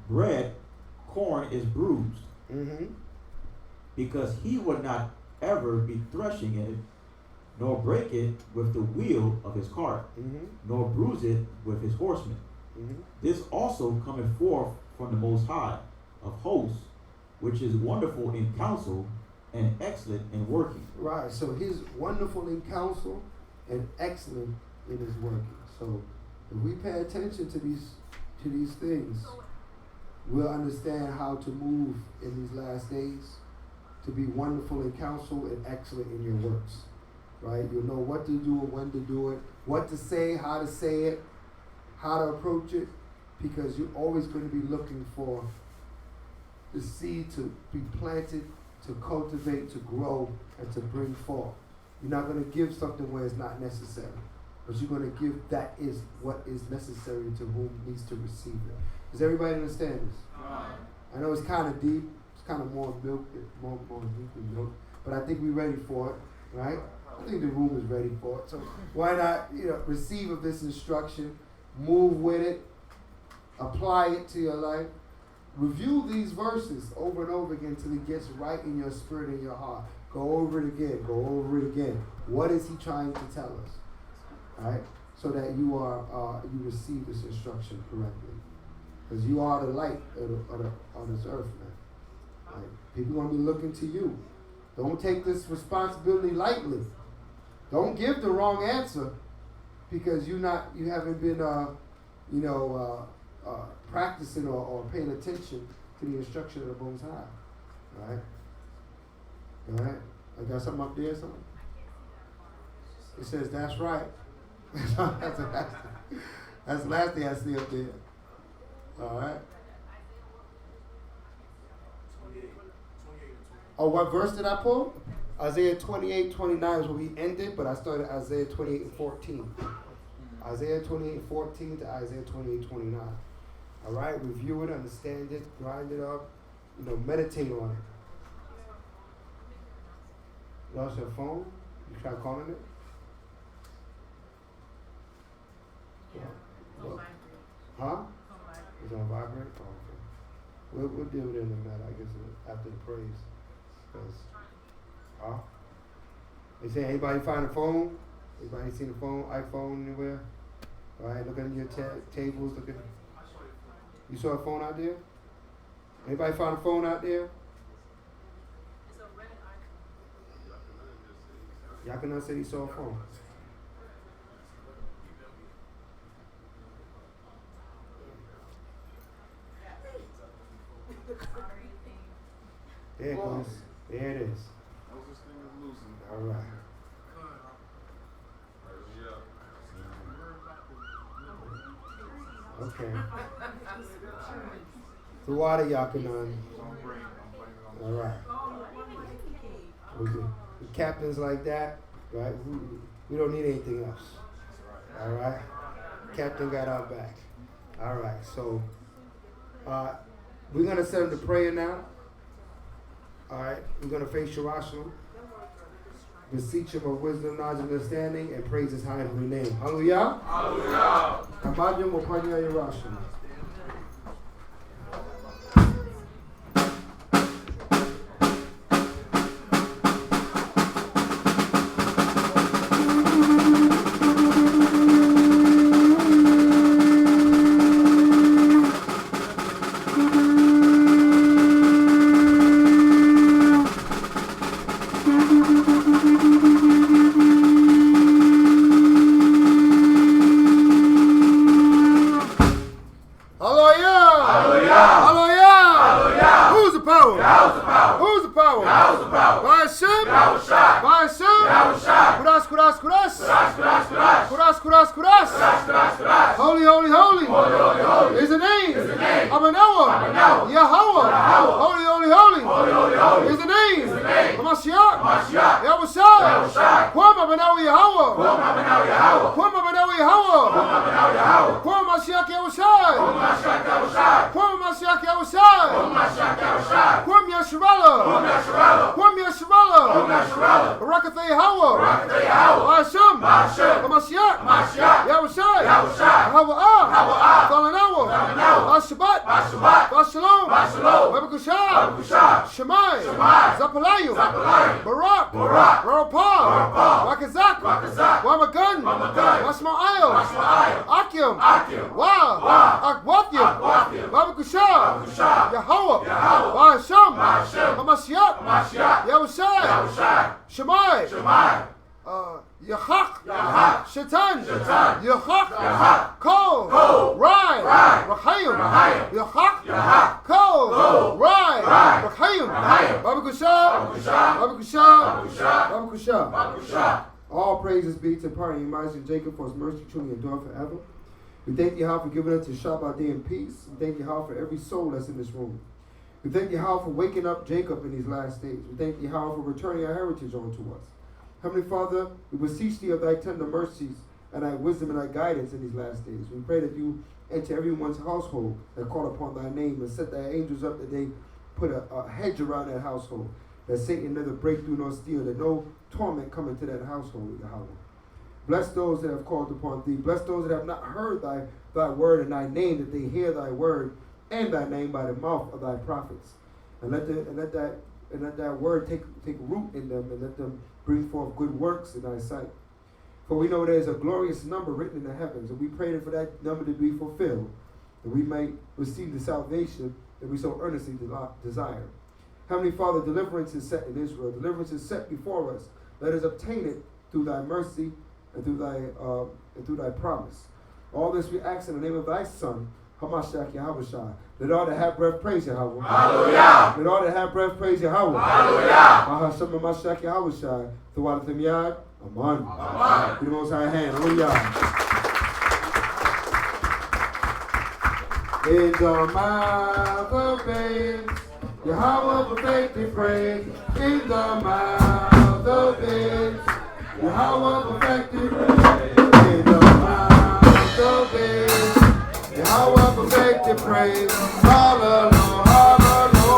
Bread, corn is bruised, because he would not ever be threshing it, nor break it with the wheel of his cart, nor bruise it with his horsemen. This also cometh forth from the Most High of hosts, which is wonderful in counsel and excellent in working. Right, so he's wonderful in counsel and excellent in his working. So if we pay attention to these things, we'll understand how to move in these last days, to be wonderful in counsel and excellent in your works. Right? You'll know what to do and when to do it, what to say, how to approach it, because you're always going to be looking for the seed to be planted, to cultivate, to grow, and to bring forth. You're not going to give something where it's not necessary, but you're going to give that is what is necessary to whom needs to receive it. Does everybody understand this? I know it's kind of deep. It's kind of more milk, more deep than milk, but I think we're ready for it, right? I think the room is ready for it. So why not, receive of this instruction, move with it, apply it to your life. Review these verses over and over again until it gets right in your spirit and your heart. Go over it again. Go over it again. What is he trying to tell us? All right? So that you receive this instruction correctly. Because you are the light of this earth, man. Right? People are going to be looking to you. Don't take this responsibility lightly. Don't give the wrong answer because you haven't been practicing or paying attention to the instruction of the Most High. All right? I got something up there, something? It says, that's right. That's the last thing I see up there. All right? Oh, what verse did I pull? Isaiah 28:29 is where we ended, but I started Isaiah 28:14. Isaiah 28:14 to Isaiah 28:29. All right, review it, understand it, grind it up, meditate on it. You lost your phone? You try calling it? Yeah. Huh? It's on vibrate? Oh, okay. We'll deal with it in a minute, I guess, after the praise. They say, anybody find a phone? Anybody seen a phone, iPhone anywhere? All right, look at your tables. Look at. You saw a phone out there? Anybody found a phone out there? Yakanan said he saw a phone. There it goes. There it is. All right. Okay. The water, Yakanan. All right. The captains like that, right? We don't need anything else. All right. Captain got our back. All right. So we're gonna send him to prayer now. All right. We're gonna face Jerusalem, beseech him of wisdom, knowledge, and understanding, and praise his high and holy name. Hallelujah. Hallelujah. Kabadum upon your Jerusalem. power. Yahweh's the power. By Hashem. Yahweh Shai. By Hashem. Yahweh Shai. Kudas, kudas, kudas. Kudas, kudas, kudas. Kudas, kudas, kudas. Kudas, kudas, kudas. Holy, holy, holy. Holy, holy, holy. Is the name. Is the name. Abanawa. Abanawa. Yahweh. Yahweh. Holy, holy, holy. Holy, holy, holy. Is the name. Is the name. Hamashiach. Hamashiach. Yahweh Shai. Yahweh Shai. Kwam Abanawa Yahweh. Kwam Abanawa Yahweh. Kwam Abanawa Yahweh. Kwam Abanawa Yahweh. Kwam Mashiach Yahweh Shai. Kwam Mashiach Yahweh Shai. Kwam Mashiach Yahweh Shai. Kwam Mashiach Yahweh Shai. Kwam Yasharala. Kwam Yasharala. Kwam Yasharala. Kwam Yasharala. Barakatha Yahweh. Barakatha Yahweh. Hashem. Hashem. Hamashiach. Hamashiach. Yahweh Shai. Yahweh Shai. Hawa'ah. Hawa'ah. Salanawa. Salanawa. Shabbat. Shabbat. Shalom. Shalom. Babakushah. Babakushah. Shemai. Shemai. Zapalayu. Zapalayu. Barak. Barak. Rarapah. Rarapah. Wakazak. Wakazak. Wamagun. Wamagun. Wasma'ayel. Wasma'ayel. Akim. Akim. Wa. Wa. Akwathim. Akwathim. Babakushah. Babakushah. Yahweh. Yahweh. Bahasham. Bahasham. Hamashiach. Hamashiach. Yahweh Shai. Yahweh Shai. Shemai. Shemai. Yachak. Yachak. Shaitan. Shaitan. Yachak. Yachak. Kol. Kol. Rai. Rai. Rahayim. Rahayim. Yachak. Yachak. Kol. Kol. Rai. Rai. Rahayim. Rahayim. Babakushah. Babakushah. Babakushah. Babakushah. Babakushah. All praises be to Party and Isaac and Jacob for his mercy truly endure forever. We thank you, how for giving us to Shabbat day in peace. We thank you, how for every soul that's in this room. We thank you, how for waking up Jacob in these last days. We thank you, how for returning our heritage unto us. Heavenly Father, we beseech thee of thy tender mercies and thy wisdom and thy guidance in these last days. We pray that you enter everyone's household that call upon thy name and set thy angels up, that they put a hedge around that household, that Satan neither break through nor steal, that no torment come into that household, Yahweh. Bless those that have called upon thee. Bless those that have not heard thy word and thy name, that they hear thy word and thy name by the mouth of thy prophets. And let that word take root in them, and let them bring forth good works in thy sight. For we know there is a glorious number written in the heavens, and we pray for that number to be fulfilled, that we may receive the salvation that we so earnestly desire. Heavenly Father, deliverance is set in Israel. Deliverance is set before us. Let us obtain it through thy mercy and through thy promise. All this we ask in the name of thy Son, Hamashiach Yahweh Shai. Let all that have breath praise Yahweh. Hallelujah. Let all that have breath praise Yahweh. Hallelujah. Mahashem Hamashiach Yahweh Shai. Throughout the Yad. Amen. Amen. Give the Most High hand. Hallelujah. In the mouth of babes, Yahweh perfected praise. In the mouth of babes, Yahweh perfected praise. In the mouth of babes, Yahweh perfected praise.